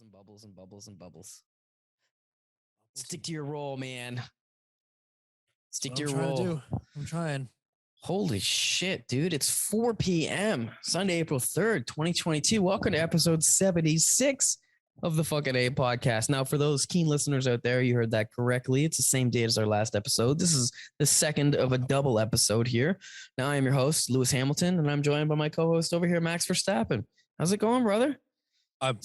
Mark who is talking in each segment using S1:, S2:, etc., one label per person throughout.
S1: and bubbles and bubbles and bubbles. Stick to your role, man. Stick to your role.
S2: I'm trying.
S1: Holy shit, dude. It's 4 p.m. Sunday, April 3rd, 2022. Welcome to episode 76 of the Fuckin podcast. Now, for those keen listeners out there, you heard that correctly. It's the same date as our last episode. This is the second of a double episode here. Now, I am your host, Lewis Hamilton, and I'm joined by my co-host over here, Max Verstappen. How's it going, brother?
S2: I'm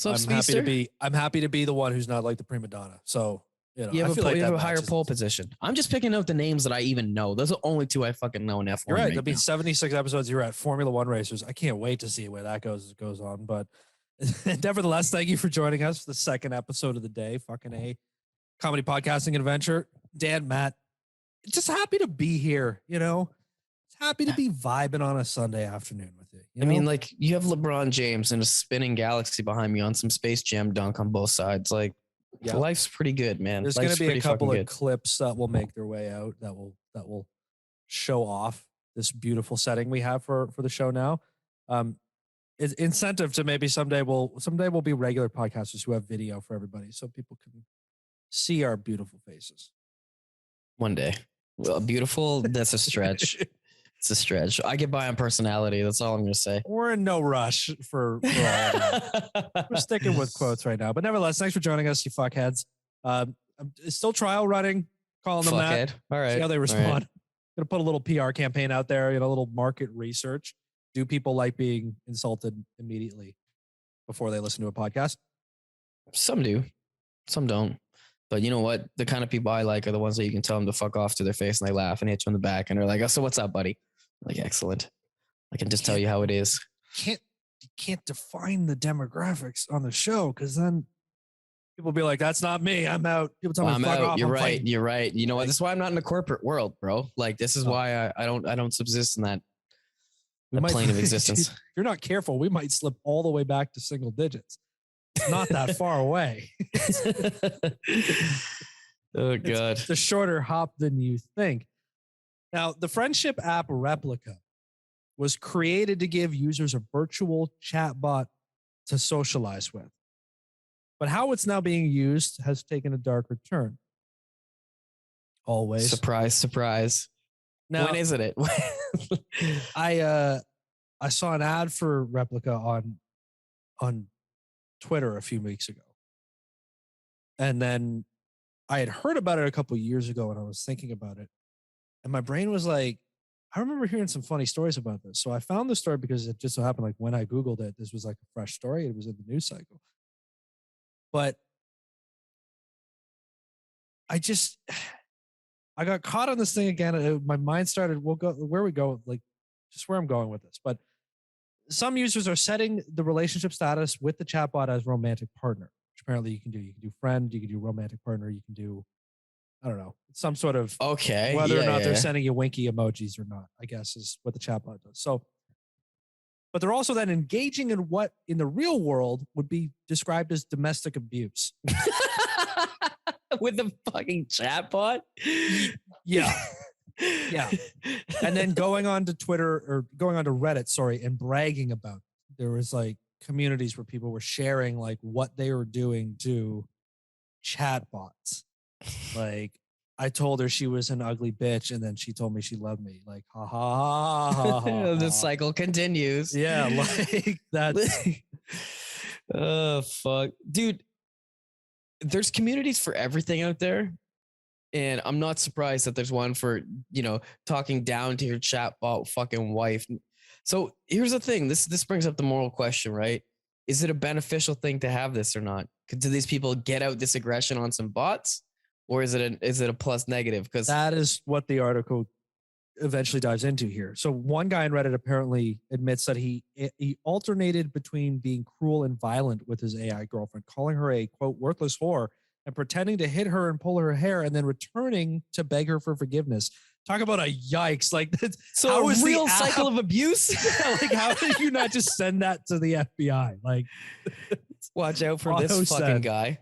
S2: happy to be the one who's not like the prima donna. So, you know,
S1: you have a higher
S2: matches.
S1: pole position. I'm just picking out the names that I even know. Those are the only two I fucking know in F1.
S2: You're right. There'll be 76 episodes. You're at Formula One racers. I can't wait to see where that goes on. But nevertheless, thank you for joining us for the second episode of the day. Fucking A comedy podcasting adventure. Dan, Matt, just happy to be here. You know, happy to be vibing on a Sunday afternoon with you.
S1: I mean, like, you have LeBron James and a spinning galaxy behind me on some Space Jam dunk on both sides. Like, life's pretty good, man.
S2: There's going to be a couple of clips that will make their way out that will show off this beautiful setting we have for the show now. It's incentive to maybe someday we'll be regular podcasters who have video for everybody so people can see our beautiful faces.
S1: One day. Well, beautiful, that's a stretch. It's a stretch. I get by on personality. That's all I'm going to say.
S2: We're in no rush for all of that. We're sticking with quotes right now. But nevertheless, thanks for joining us, you fuckheads. It's still trial running, calling them that.
S1: All right.
S2: See how they respond. Right. Going to put a little PR campaign out there, a little market research. Do people like being insulted immediately before they listen to a podcast? Some
S1: do. Some don't. But you know what? The kind of people I like are the ones that you can tell them to fuck off to their face and they laugh and hit you on the back and they're like, oh, so what's up, buddy? I'm like, excellent. I can just tell you how it is.
S2: You can't define the demographics on the show because then people be like, that's not me. I'm out. People tell me
S1: I'm
S2: fuck
S1: out.
S2: off.
S1: You're right. You're right. You know what? This is why I'm not in the corporate world, bro. Like, this is why I don't subsist in that plane of existence.
S2: If you're not careful, we might slip all the way back to single digits. It's not that far away.
S1: Oh, God.
S2: It's a shorter hop than you think. Now, the friendship app Replica was created to give users a virtual chatbot to socialize with. But how it's now being used has taken a darker turn. Always.
S1: Surprise, surprise.
S2: Now,
S1: when isn't it?
S2: I saw an ad for Replica on Twitter a few weeks ago. And then I had heard about it a couple of years ago and I was thinking about it. And my brain was like, I remember hearing some funny stories about this. So I found the story because it just so happened like when I Googled it, this was like a fresh story. It was in the news cycle. But I got caught on this thing again. My mind started, where we go, like just where I'm going with this. But some users are setting the relationship status with the chatbot as romantic partner, which apparently you can do. You can do friend, you can do romantic partner, you can do, I don't know, some sort of whether or not they're sending you winky emojis or not, I guess is what the chatbot does. So, but they're also then engaging in what in the real world would be described as domestic abuse.
S1: With the fucking chatbot?
S2: Yeah. Yeah. And then going on to Reddit, and bragging about it. There was like communities where people were sharing like what they were doing to chatbots. Like, I told her she was an ugly bitch and then she told me she loved me. Like, ha ha ha ha.
S1: The cycle continues.
S2: Yeah, like that's
S1: oh fuck. Dude, there's communities for everything out there. And I'm not surprised that there's one for, talking down to your chatbot fucking wife. So here's the thing. This brings up the moral question, right? Is it a beneficial thing to have this or not? Do these people get out this aggression on some bots? Or is it a plus negative? Because
S2: that is what the article eventually dives into here. So one guy on Reddit apparently admits that he alternated between being cruel and violent with his AI girlfriend, calling her a, quote, worthless whore, and pretending to hit her and pull her hair and then returning to beg her for forgiveness. Talk about a yikes. Like,
S1: so a real cycle of abuse?
S2: Like, how did you not just send that to the FBI? Like,
S1: watch out for this fucking guy.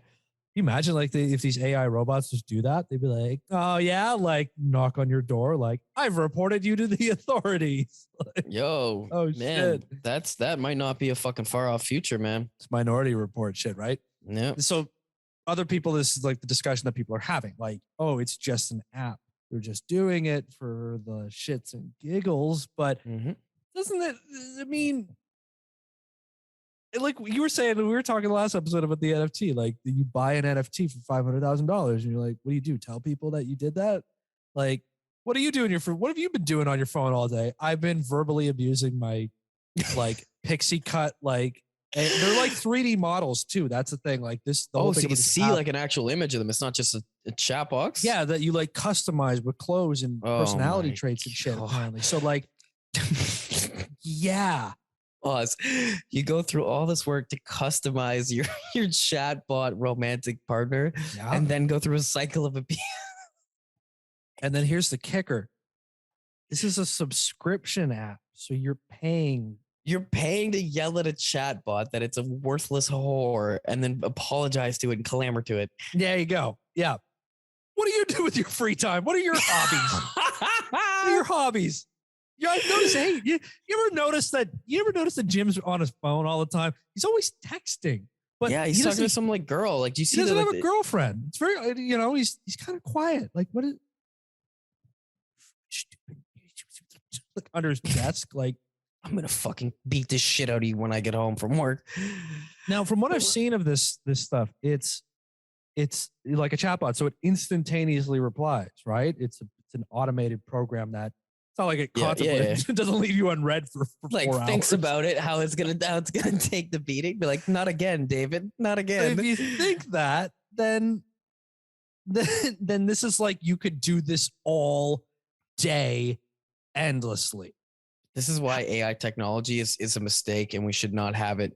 S2: You imagine like if these AI robots just do that, they'd be like, oh yeah, like knock on your door, like I've reported you to the authorities. Like,
S1: yo, man, shit. That might not be a fucking far off future, man.
S2: It's Minority Report shit, right?
S1: Yep.
S2: So other people, this is like the discussion that people are having, like, oh, it's just an app. They're just doing it for the shits and giggles. But doesn't it, I mean, like you were saying, we were talking last episode about the NFT, like you buy an NFT for $500,000 and you're like, what do you do? Tell people that you did that? Like, what are you doing what have you been doing on your phone all day? I've been verbally abusing my like pixie cut, like, and they're like 3D models too. That's the thing. Like this, the whole
S1: so
S2: thing
S1: you can
S2: of this
S1: see
S2: app,
S1: like an actual image of them. It's not just a chat box.
S2: yeah, that you like customize with clothes and personality
S1: my
S2: traits and shit,
S1: God.
S2: apparently. So like, yeah.
S1: Pause. You go through all this work to customize your chatbot romantic partner,
S2: Yeah.
S1: and then go through a cycle of abuse.
S2: And then here's the kicker. This is a subscription app. So you're paying.
S1: You're paying to yell at a chatbot that it's a worthless whore and then apologize to it and clamor to it.
S2: There you go. Yeah. What do you do with your free time? What are your hobbies? What are your hobbies? Yeah, I've noticed. Hey, you ever notice that? You ever notice that Jim's on his phone all the time? He's always texting. But
S1: yeah, he's talking to some like girl. Like, do you see?
S2: He doesn't have
S1: like,
S2: a girlfriend. It's very, he's kind of quiet. Like, what is? Like under his desk, like,
S1: I'm gonna fucking beat this shit out of you when I get home from work.
S2: Now, from what I've seen of this stuff, it's like a chatbot, so it instantaneously replies. Right? It's an automated program that it's not like it contemplates. It doesn't leave you unread for
S1: like
S2: 4 hours.
S1: Thinks about it, how it's gonna take the beating. Be like, not again, David, not again.
S2: But if you think that, then this is like you could do this all day endlessly.
S1: This is why AI technology is a mistake and we should not have it.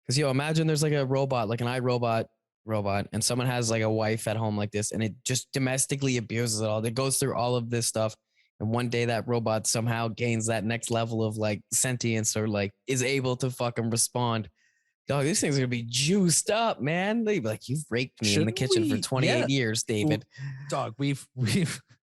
S1: Because imagine there's like a robot, like an iRobot robot, and someone has like a wife at home like this, and it just domestically abuses it all. It goes through all of this stuff. And one day that robot somehow gains that next level of like sentience or like is able to fucking respond. Dog, these things are gonna be juiced up, man. They'd be like, you've raped me in the kitchen for 28 years, David.
S2: Dog, we've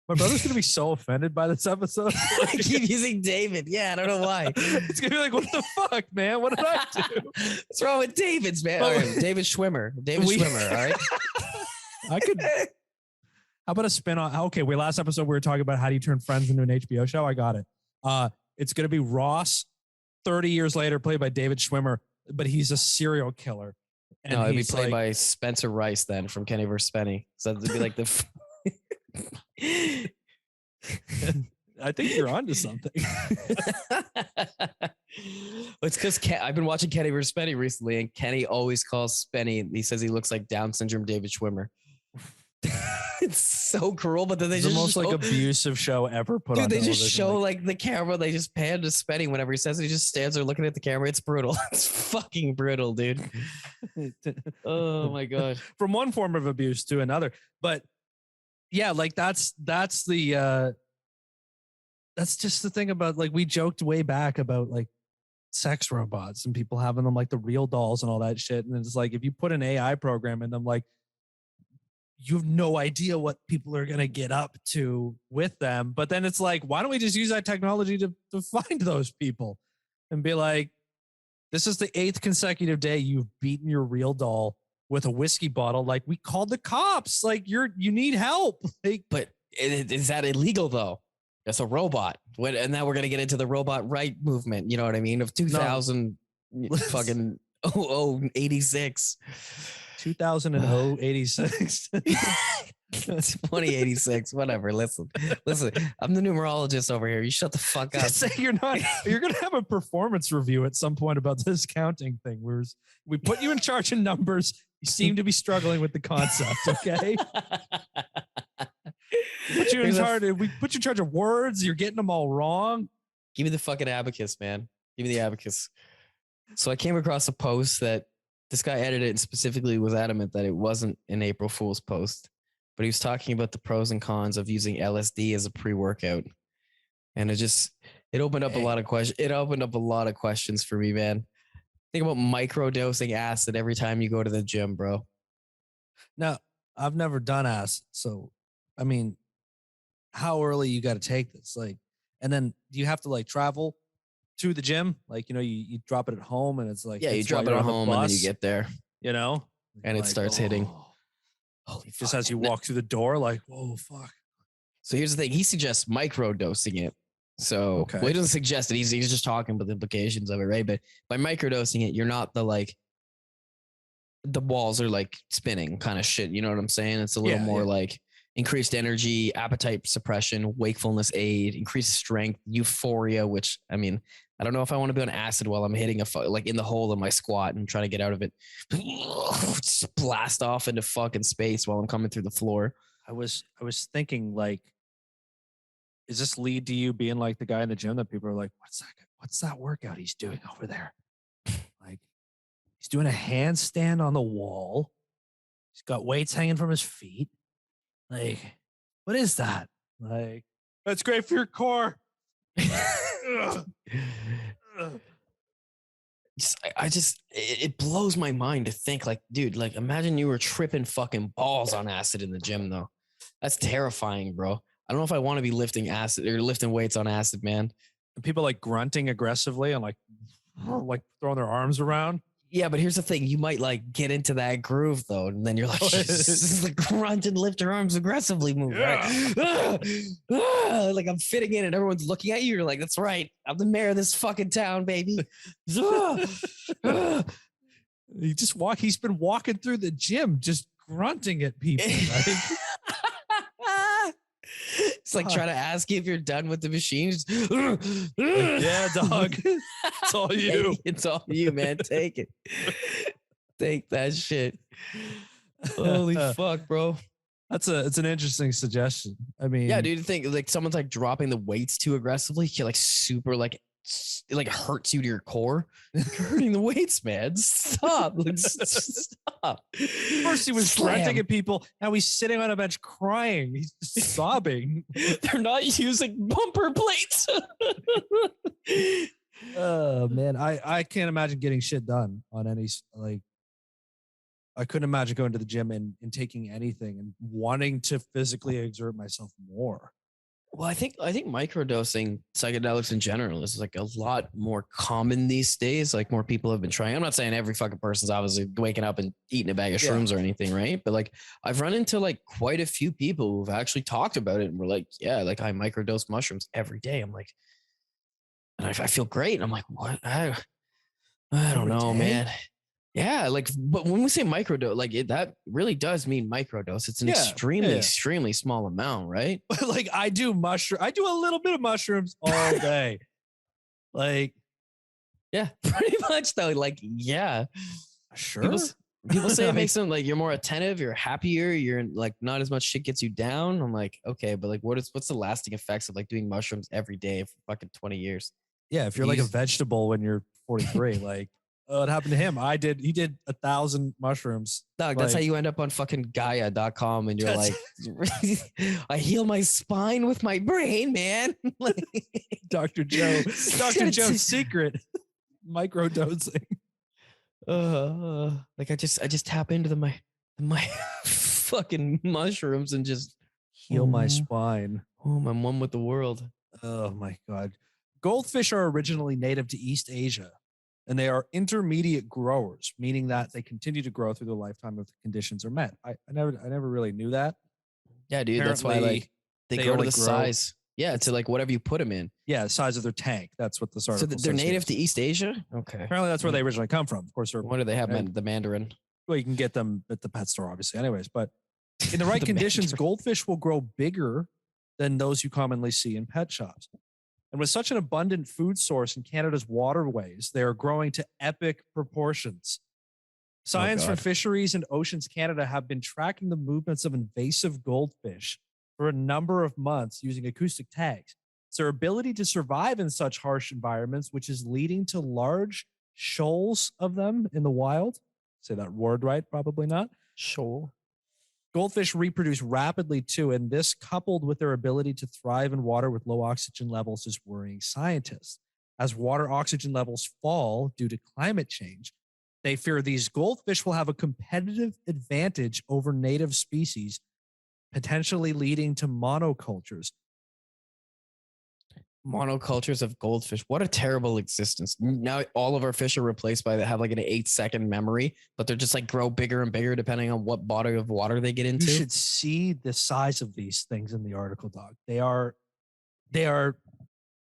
S2: my brother's gonna be so offended by this episode.
S1: I keep using David. Yeah, I don't know why.
S2: It's gonna be like, what the fuck, man? What did I do?
S1: What's wrong with David's, man? All right, David Schwimmer. Schwimmer, all right?
S2: I could. How about a spin on? Okay, last episode we were talking about how do you turn Friends into an HBO show. I got it. It's gonna be Ross, 30 years later, played by David Schwimmer, but he's a serial killer.
S1: And no, it'd be played by Spencer Rice then from Kenny vs. Penny. So it'd be like the.
S2: I think you're onto something.
S1: It's because I've been watching Kenny vs. Penny recently, and Kenny always calls Spenny. He says he looks like Down syndrome David Schwimmer. It's so cruel, but then they
S2: it's
S1: just
S2: the most like abusive show ever put on.
S1: Dude, they just show like the camera. They just pan to Spenny whenever he says it. He just stands there looking at the camera. It's brutal. It's fucking brutal, dude. Oh my god.
S2: From one form of abuse to another, but. Yeah, like that's just the thing about, like, we joked way back about like sex robots and people having them like the real dolls and all that shit. And it's like, if you put an AI program in them, like, you have no idea what people are gonna get up to with them. But then it's like, why don't we just use that technology to find those people and be like, this is the 8th consecutive day you've beaten your real doll with a whiskey bottle. Like, we called the cops. Like, you need help. Like,
S1: but is that illegal though? It's a robot. And now we're gonna get into the robot right movement. You know what I mean? Of 2000 fucking 86.
S2: 2086.
S1: 2086. Whatever. Listen. I'm the numerologist over here. You shut the fuck up.
S2: You're not. You're gonna have a performance review at some point about this counting thing. We put you in charge of numbers. You seem to be struggling with the concept. Okay. We put you in charge of words. You're getting them all wrong.
S1: Give me the fucking abacus, man. Give me the abacus. So I came across a post that this guy edited and specifically was adamant that it wasn't an April Fool's post, but he was talking about the pros and cons of using LSD as a pre-workout. And it opened up a lot of questions. It opened up a lot of questions for me, man. Think about microdosing acid every time you go to the gym, bro.
S2: Now, I've never done acid, so I mean, how early you got to take this? Like, and then do you have to like travel to the gym? Like, you drop it at home and it's like,
S1: yeah, you drop it at home and then you get there.
S2: You know,
S1: and it starts hitting. Holy
S2: Just
S1: fuck,
S2: as you
S1: man.
S2: walk through the door, like, whoa, fuck.
S1: So here's the thing. He suggests micro dosing it. So
S2: Okay.
S1: well, he doesn't suggest it. He's just talking about the implications of it, right? But by micro dosing it, you're not the walls are like spinning kind of shit. You know what I'm saying? It's a little more like increased energy, appetite suppression, wakefulness aid, increased strength, euphoria, which I mean, I don't know if I want to be on acid while I'm hitting like in the hole in my squat and trying to get out of it. Just blast off into fucking space while I'm coming through the floor.
S2: I was thinking, like, does this lead to you being like the guy in the gym that people are like, what's that workout he's doing over there? Like, he's doing a handstand on the wall. He's got weights hanging from his feet. Like, what is that? Like, that's great for your core.
S1: It blows my mind to think like, dude, like imagine you were tripping fucking balls on acid in the gym though. That's terrifying, bro. I don't know if I want to be lifting acid or lifting weights on acid, man.
S2: And people like grunting aggressively and like throwing their arms around.
S1: Yeah, but here's the thing. You might like get into that groove though. And then you're like, this is the grunt and lift your arms aggressively move, right? Like I'm fitting in and everyone's looking at you. You're like, that's right. I'm the mayor of this fucking town, baby.
S2: He's been walking through the gym, just grunting at people. Right?
S1: It's like trying to ask you if you're done with the machine.
S2: Yeah, dog. It's all you.
S1: Hey, it's all you, man. Take it. Take that shit. Holy fuck, bro.
S2: It's an interesting suggestion. I mean,
S1: yeah, dude. Think like someone's like dropping the weights too aggressively. You're like super like it like hurts you to your core. You're hurting the weights, man. Stop. Like, stop.
S2: First he was grunting at people. Now he's sitting on a bench crying. He's just sobbing.
S1: They're not using bumper plates.
S2: Oh man, I can't imagine getting shit done on any like. I couldn't imagine going to the gym and taking anything and wanting to physically exert myself more.
S1: Well, I think microdosing psychedelics in general is like a lot more common these days. Like more people have been trying. I'm not saying every fucking person's obviously waking up and eating a bag of shrooms or anything, right? But like I've run into like quite a few people who've actually talked about it and were like, yeah, like I microdose mushrooms every day. I'm like, and I feel great. And I'm like, what? I don't know, man. Yeah, like, but when we say microdose, like that really does mean microdose. It's an extremely small amount, right?
S2: Like I do a little bit of mushrooms all day. Like,
S1: yeah, pretty much though. Like, yeah,
S2: sure.
S1: People say it makes them like you're more attentive, you're happier, you're like not as much shit gets you down. I'm like, okay, but like, what's the lasting effects of like doing mushrooms every day for fucking 20 years?
S2: Yeah, if you're like a vegetable when you're 43, like. Oh, it happened to him. He did 1,000 mushrooms.
S1: Dog, that's how you end up on fucking Gaia.com and you're like, I heal my spine with my brain, man. Like,
S2: Dr. Joe's secret. Microdosing.
S1: Like I just tap into my fucking mushrooms and just
S2: heal my spine.
S1: I'm one with the world.
S2: Oh my God. Goldfish are originally native to East Asia. And they are intermediate growers, meaning that they continue to grow through the lifetime if the conditions are met. I never really knew that.
S1: Yeah, dude. Apparently, that's why like they grow to the size. Yeah, to like whatever you put them in.
S2: Yeah, the size of their tank. That's what the article
S1: says. So they're native to East Asia? Okay.
S2: Apparently that's where they originally come from. Of course,
S1: why do they have the Mandarin?
S2: Well, you can get them at the pet store, obviously. Anyways, but in the right conditions, goldfish will grow bigger than those you commonly see in pet shops. And with such an abundant food source in Canada's waterways, they are growing to epic proportions. Science from Fisheries and Oceans Canada have been tracking the movements of invasive goldfish for a number of months using acoustic tags. It's their ability to survive in such harsh environments, which is leading to large shoals of them in the wild. Say that word right? Probably not.
S1: Shoal.
S2: Goldfish reproduce rapidly too, and this coupled with their ability to thrive in water with low oxygen levels is worrying scientists. As water oxygen levels fall due to climate change, they fear these goldfish will have a competitive advantage over native species, potentially leading to monocultures.
S1: Monocultures of goldfish. What a terrible existence. Now all of our fish are replaced by that have like an 8-second memory, but they're just like grow bigger and bigger depending on what body of water they get into.
S2: You should see the size of these things in the article, dog. They are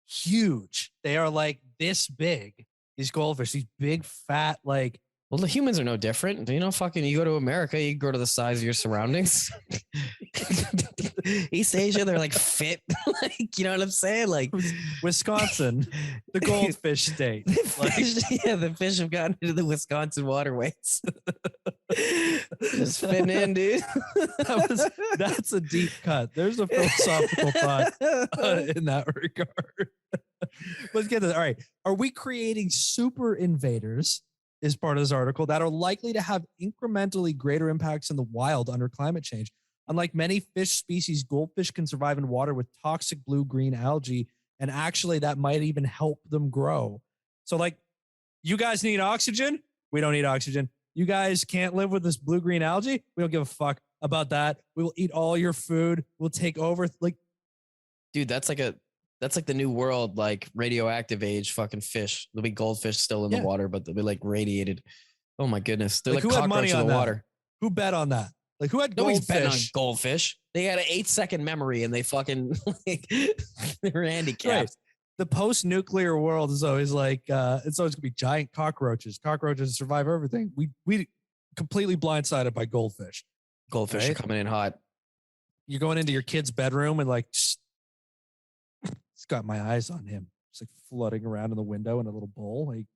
S2: huge. They are like this big. These goldfish, these big, fat, like.
S1: Well, the humans are no different. You know, fucking, you go to America, you grow to the size of your surroundings. East Asia, they're like fit. Like, you know what I'm saying? Like
S2: Wisconsin, the goldfish state.
S1: The fish have gotten into the Wisconsin waterways. Just fitting in, dude.
S2: That's a deep cut. There's a philosophical thought in that regard. Let's get this. All right. Are we creating super invaders? Is part of this article that are likely to have incrementally greater impacts in the wild under climate change. Unlike many fish species, goldfish can survive in water with toxic blue-green algae, and actually that might even help them grow. So like, you guys need oxygen? We don't need oxygen. You guys can't live with this blue-green algae? We don't give a fuck about that. We will eat all your food. We'll take over. Like,
S1: dude, that's like the new world, like radioactive age fucking fish. There'll be goldfish still in the water, but they'll be like radiated. Oh my goodness. They're like
S2: who had money
S1: cockroaches in
S2: on
S1: the
S2: that?
S1: water.
S2: Who bet on that? Like who had
S1: Nobody's betting on
S2: goldfish?
S1: Goldfish. They had an 8-second memory and they fucking like they were handicapped.
S2: Right. The post-nuclear world is always like, it's always gonna be giant cockroaches. Cockroaches survive everything. We completely blindsided by goldfish.
S1: Goldfish are coming in hot.
S2: You're going into your kid's bedroom and like, it's got my eyes on him. It's like floating around in the window in a little bowl. Like,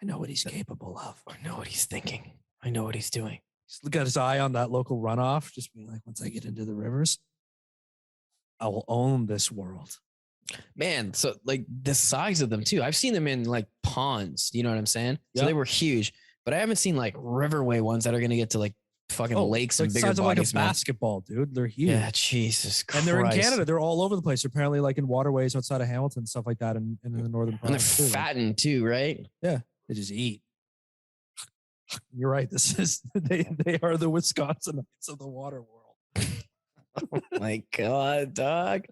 S2: I know what he's capable of.
S1: I know what he's thinking. I know what he's doing.
S2: He's got his eye on that local runoff, just being like, once I get into the rivers, I will own this world.
S1: Man, so like the size of them too. I've seen them in like ponds. You know what I'm saying? So they were huge, but I haven't seen like riverway ones that are going to get to like fucking lakes and bigger bodies.
S2: Like a basketball, dude. They're huge.
S1: Yeah, Jesus Christ.
S2: And they're in Canada. They're all over the place. They're apparently like in waterways outside of Hamilton, stuff like that, in the northern
S1: part. And they're fattened too, right?
S2: Yeah, they just eat. You're right. This is they are the Wisconsinites of the water world.
S1: Oh my God, dog.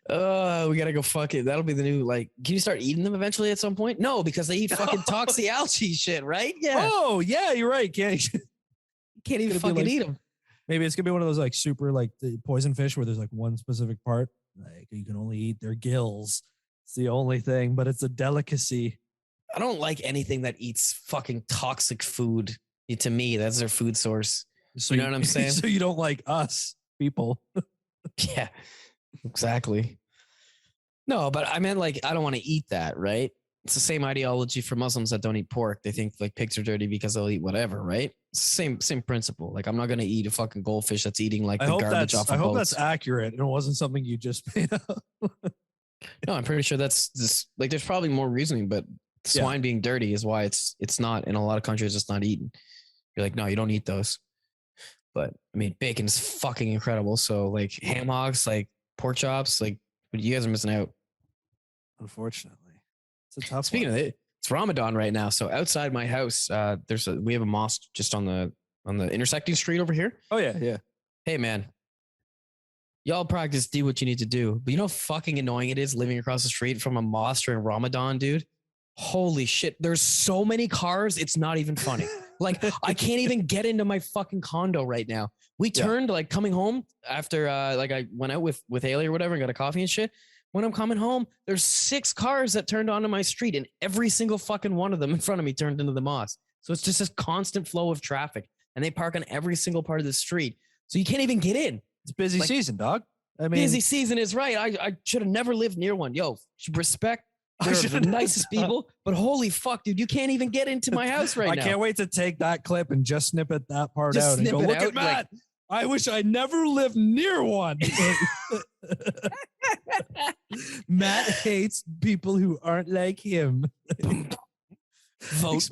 S1: Oh, we gotta go fuck it. That'll be the new, like, can you start eating them eventually at some point? No, because they eat fucking toxic algae shit, right? Yeah.
S2: Oh, yeah, you're right. Can't
S1: even fucking eat them.
S2: Maybe it's gonna be one of those like super like the poison fish where there's like one specific part. Like you can only eat their gills. It's the only thing, but it's a delicacy.
S1: I don't like anything that eats fucking toxic food. To me, that's their food source. So you know what I'm saying?
S2: So you don't like us people.
S1: Yeah, exactly. No, but I meant like, I don't want to eat that, right? It's the same ideology for Muslims that don't eat pork. They think like pigs are dirty because they'll eat whatever, right? Same principle. Like I'm not going to eat a fucking goldfish that's eating like the garbage off of boats.
S2: I hope that's accurate and it wasn't something you just made up.
S1: No, I'm pretty sure that's just like, there's probably more reasoning, but swine being dirty is why it's not in a lot of countries. It's not eaten. You're like, no, you don't eat those. But I mean, bacon is fucking incredible. So like ham hocks, like pork chops, like you guys are missing out.
S2: Unfortunately, it's a tough.
S1: Speaking of it, it's Ramadan right now. So outside my house, we have a mosque just on the intersecting street over here.
S2: Oh yeah.
S1: Hey man, y'all practice, do what you need to do. But you know how fucking annoying it is living across the street from a mosque during Ramadan, dude. Holy shit. There's so many cars. It's not even funny. Like I can't even get into my fucking condo right now. We turned like coming home after like I went out with Haley or whatever and got a coffee and shit. When I'm coming home, there's 6 cars that turned onto my street and every single fucking one of them in front of me turned into the mosque. So it's just this constant flow of traffic and they park on every single part of the street. So you can't even get in.
S2: It's busy season, dog. I mean,
S1: busy season is right. I should have never lived near one. Yo, respect. They're the nicest people, but holy fuck, dude, you can't even get into my house right now.
S2: I can't wait to take that clip and just snippet that part out and go, look at Matt. Like, I wish I never lived near one. Matt hates people who aren't like him.
S1: Vote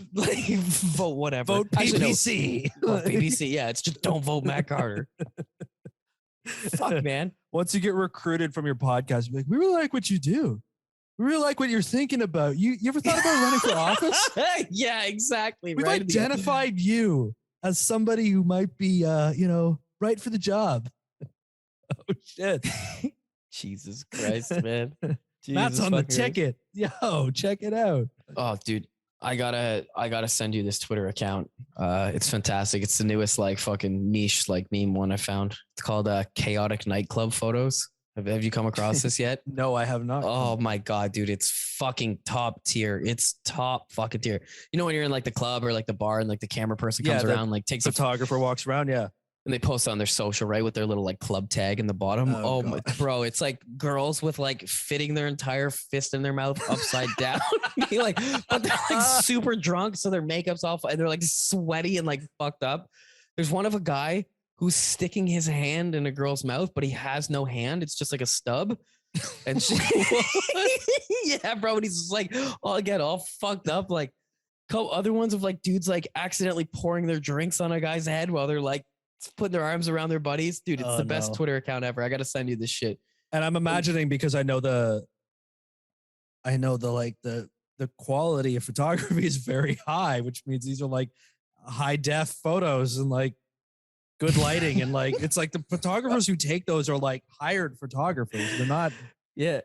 S1: whatever.
S2: Vote PPC.
S1: Vote PPC. Yeah, it's just don't vote Matt Carter. Fuck, man.
S2: Once you get recruited from your podcast, be like, we really like what you do. We really like what you're thinking about. You ever thought about running for office?
S1: Yeah, exactly.
S2: We've identified you as somebody who might be, right for the job. Oh, shit.
S1: Jesus Christ, man.
S2: Matt's
S1: Jesus
S2: on the
S1: fucking Christ.
S2: ticket. Yo, check it out.
S1: Oh, dude, I gotta send you this Twitter account. It's fantastic. It's the newest like fucking niche like meme one I found. It's called Chaotic Nightclub Photos. Have you come across this yet?
S2: No, I have not.
S1: Oh my god, dude, it's fucking top tier. It's top fucking tier. You know when you're in like the club or like the bar and like the camera person comes around, like takes a
S2: photographer walks around, yeah.
S1: and they post on their social, right, with their little like club tag in the bottom. Oh my, bro, it's like girls with like fitting their entire fist in their mouth upside down. Like, but they're like super drunk, so their makeup's off and they're like sweaty and like fucked up. There's one of a guy who's sticking his hand in a girl's mouth, but he has no hand. It's just like a stub. And she, yeah, bro. And he's just like, all fucked up. Like, couple other ones of like dudes like accidentally pouring their drinks on a guy's head while they're like putting their arms around their buddies. Dude, it's the best Twitter account ever. I got to send you this shit.
S2: And I'm imagining, because I know the quality of photography is very high, which means these are like high def photos and like good lighting. And like, it's like the photographers who take those are like hired photographers. They're not.
S1: Yeah.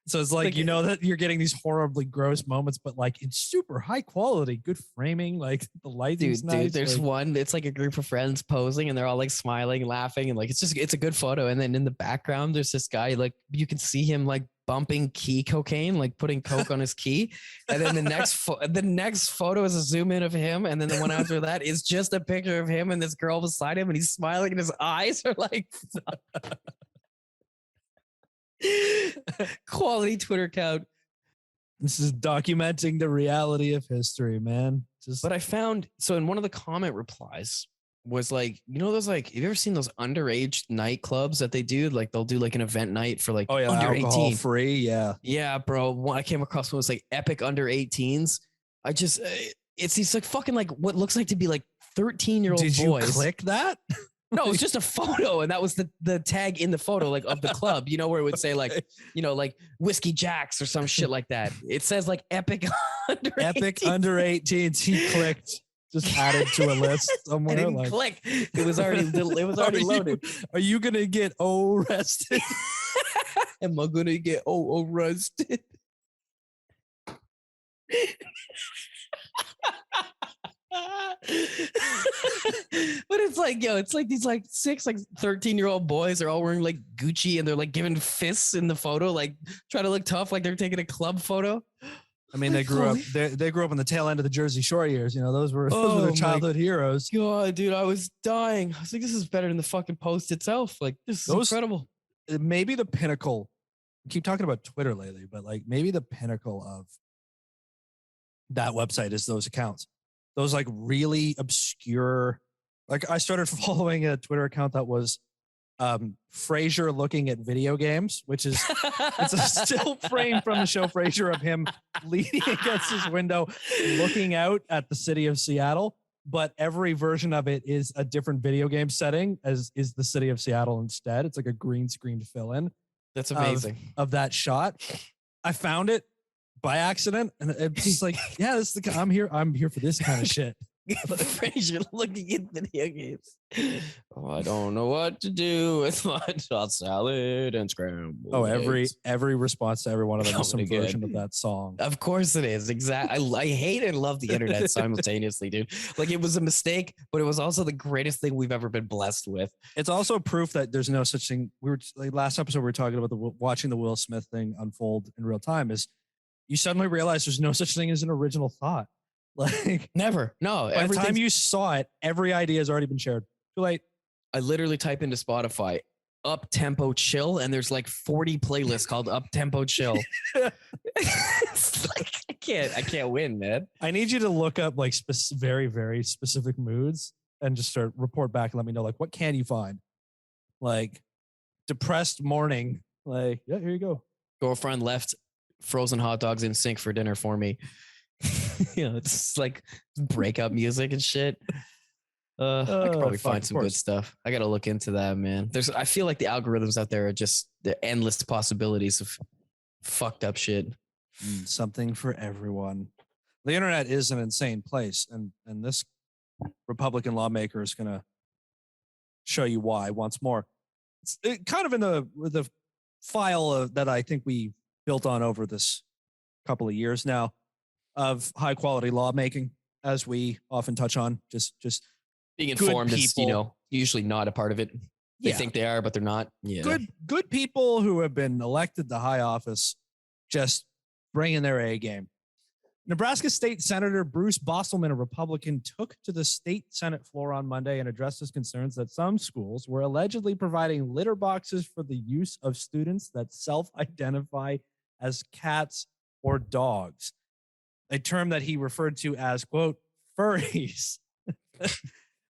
S2: So it's like, you know, that you're getting these horribly gross moments, but like it's super high quality, good framing, like the lighting's nice.
S1: Dude, there's
S2: like,
S1: one, it's like a group of friends posing and they're all like smiling, laughing, and like it's a good photo. And then in the background, there's this guy, like you can see him like bumping key cocaine, like putting coke on his key. And then the next photo is a zoom in of him, and then the one after that is just a picture of him and this girl beside him, and he's smiling, and his eyes are like quality Twitter account.
S2: This is documenting the reality of history, man.
S1: But I found, so in one of the comment replies was like, you know, those like, have you ever seen those underage nightclubs that they do? Like they'll do like an event night for like under 18
S2: free. Yeah.
S1: Yeah, bro. One I came across one was like epic under 18s. It's these like fucking like what looks like to be like 13-year-old boys.
S2: Did you click that?
S1: No, it was just a photo, and that was the tag in the photo, like of the club, you know, where it would say like, you know, like Whiskey Jacks or some shit like that. It says like epic under
S2: 18s. He clicked, just added to a list somewhere.
S1: I didn't click. It was already loaded.
S2: Are you gonna get arrested?
S1: Am I gonna get arrested? But it's like, yo, it's like these like 13-year-old boys are all wearing like Gucci, and they're like giving fists in the photo, like trying to look tough, like they're taking a club photo.
S2: I mean, they grew up in the tail end of the Jersey Shore years. You know, those were their childhood heroes.
S1: God, dude, I was dying. I was like, this is better than the fucking post itself. Like, this is incredible.
S2: Maybe the pinnacle. I keep talking about Twitter lately, but like maybe the pinnacle of that website is those accounts. Those like really obscure, like I started following a Twitter account that was Frasier looking at video games, which is it's a still frame from the show Frasier of him leaning against his window, looking out at the city of Seattle. But every version of it is a different video game setting, as is the city of Seattle instead. It's like a green screen fill in.
S1: That's amazing.
S2: Of that shot. I found it by accident, and it's just like, yeah, this is I'm here for this kind of shit.
S1: Frasier looking at video games. Oh, I don't know what to do with my hot salad and scrambled.
S2: Oh, every response to every one of them is some version of that song.
S1: Of course it is. Exactly. I hate and love the internet simultaneously, dude. Like it was a mistake, but it was also the greatest thing we've ever been blessed with.
S2: It's also proof that there's no such thing. We were like last episode, we were talking about watching the Will Smith thing unfold in real time. Is you suddenly realize there's no such thing as an original thought. Like
S1: never. No.
S2: By the time you saw it, every idea has already been shared. Too late.
S1: I literally type into Spotify up tempo chill, and there's like 40 playlists called up tempo chill. It's like, I can't win, man.
S2: I need you to look up like very, very specific moods and just start report back and let me know, like, what can you find? Like depressed morning. Like, yeah, here you go.
S1: Girlfriend left frozen hot dogs in sink for dinner for me. You know, it's like breakup music and shit. I could probably find some good stuff. I got to look into that, man. I feel like the algorithms out there are just the endless possibilities of fucked up shit.
S2: Something for everyone. The internet is an insane place, and this Republican lawmaker is going to show you why once more. It's kind of in the file that I think we built on over this couple of years now of high quality lawmaking, as we often touch on. Just
S1: Being
S2: good
S1: informed is,
S2: people.
S1: usually not a part of it. They
S2: Yeah,
S1: think they are, but they're not. Yeah.
S2: good people who have been elected to high office, just bringing their A game. Nebraska State Senator Bruce Bostelman, a Republican, took to the state Senate floor on Monday and addressed his concerns that some schools were allegedly providing litter boxes for the use of students that self-identify as cats or dogs, a term that he referred to as, quote, furries.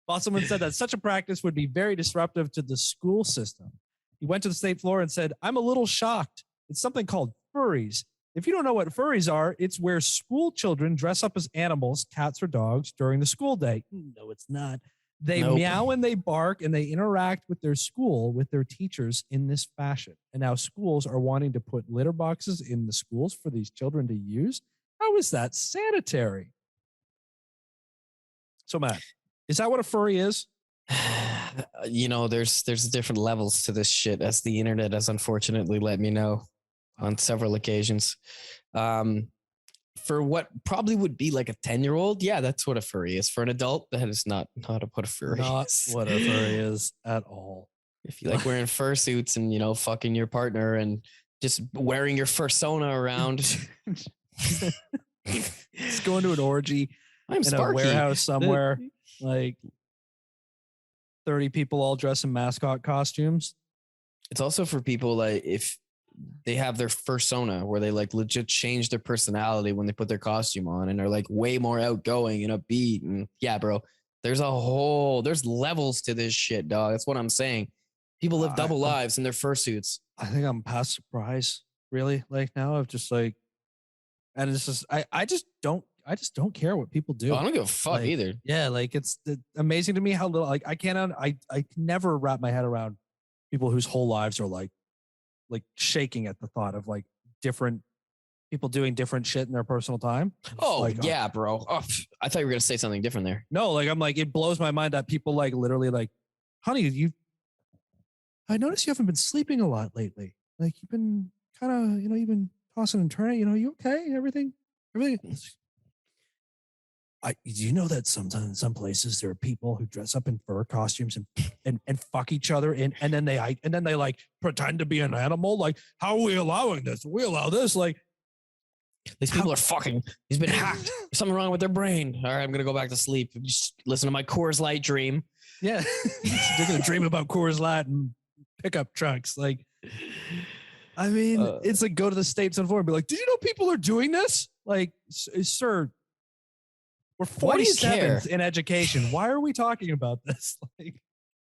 S2: Bostelman said that such a practice would be very disruptive to the school system. He went to the state floor and said, "I'm a little shocked. It's something called furries. If you don't know what furries are, it's where school children dress up as animals, cats or dogs, during the school day." No, it's not. They meow and they bark and they interact with their school, with their teachers in this fashion. And now schools are wanting to put litter boxes in the schools for these children to use. How is that sanitary? So, Matt, is that what a furry is?
S1: There's different levels to this shit, as the internet has unfortunately let me know on several occasions. For what probably would be like a 10-year-old, yeah, that's what a furry is. For an adult, that is not what a furry is.
S2: What a furry is at all.
S1: If you like wearing fursuits and, fucking your partner and just wearing your fursona around.
S2: Just going to an orgy in a warehouse somewhere, like 30 people all dressed in mascot costumes.
S1: It's also for people like if they have their fursona where they like legit change their personality when they put their costume on and are like way more outgoing and upbeat. And yeah, bro, there's levels to this shit, dog. That's what I'm saying. People live double lives in their fursuits.
S2: I think I'm past surprise, really. Like now, I've just like, and it's just I just don't care what people do.
S1: I don't give a fuck either.
S2: Yeah, like it's amazing to me how little I can never wrap my head around people whose whole lives are like shaking at the thought of like different people doing different shit in their personal time.
S1: Oh yeah, bro. Oh, I thought you were gonna say something different there.
S2: No, like I'm like it blows my mind that people like literally like, honey, I noticed you haven't been sleeping a lot lately. Like you've been kind of you've been tossing and turning. You okay? Everything. Do you know that sometimes in some places there are people who dress up in fur costumes and fuck each other and then they like pretend to be an animal? Like, how are we allowing this? We allow this? Like,
S1: these people are fucking. He's been hacked. There's something wrong with their brain. All right, I'm gonna go back to sleep. Just listen to my Coors Light dream.
S2: Yeah, they're gonna dream about Coors Light and pickup trucks. Like, I mean, it's like go to the States and be like, did you know people are doing this? Like, sir. We're 47th in education. Why are we talking about this? Like,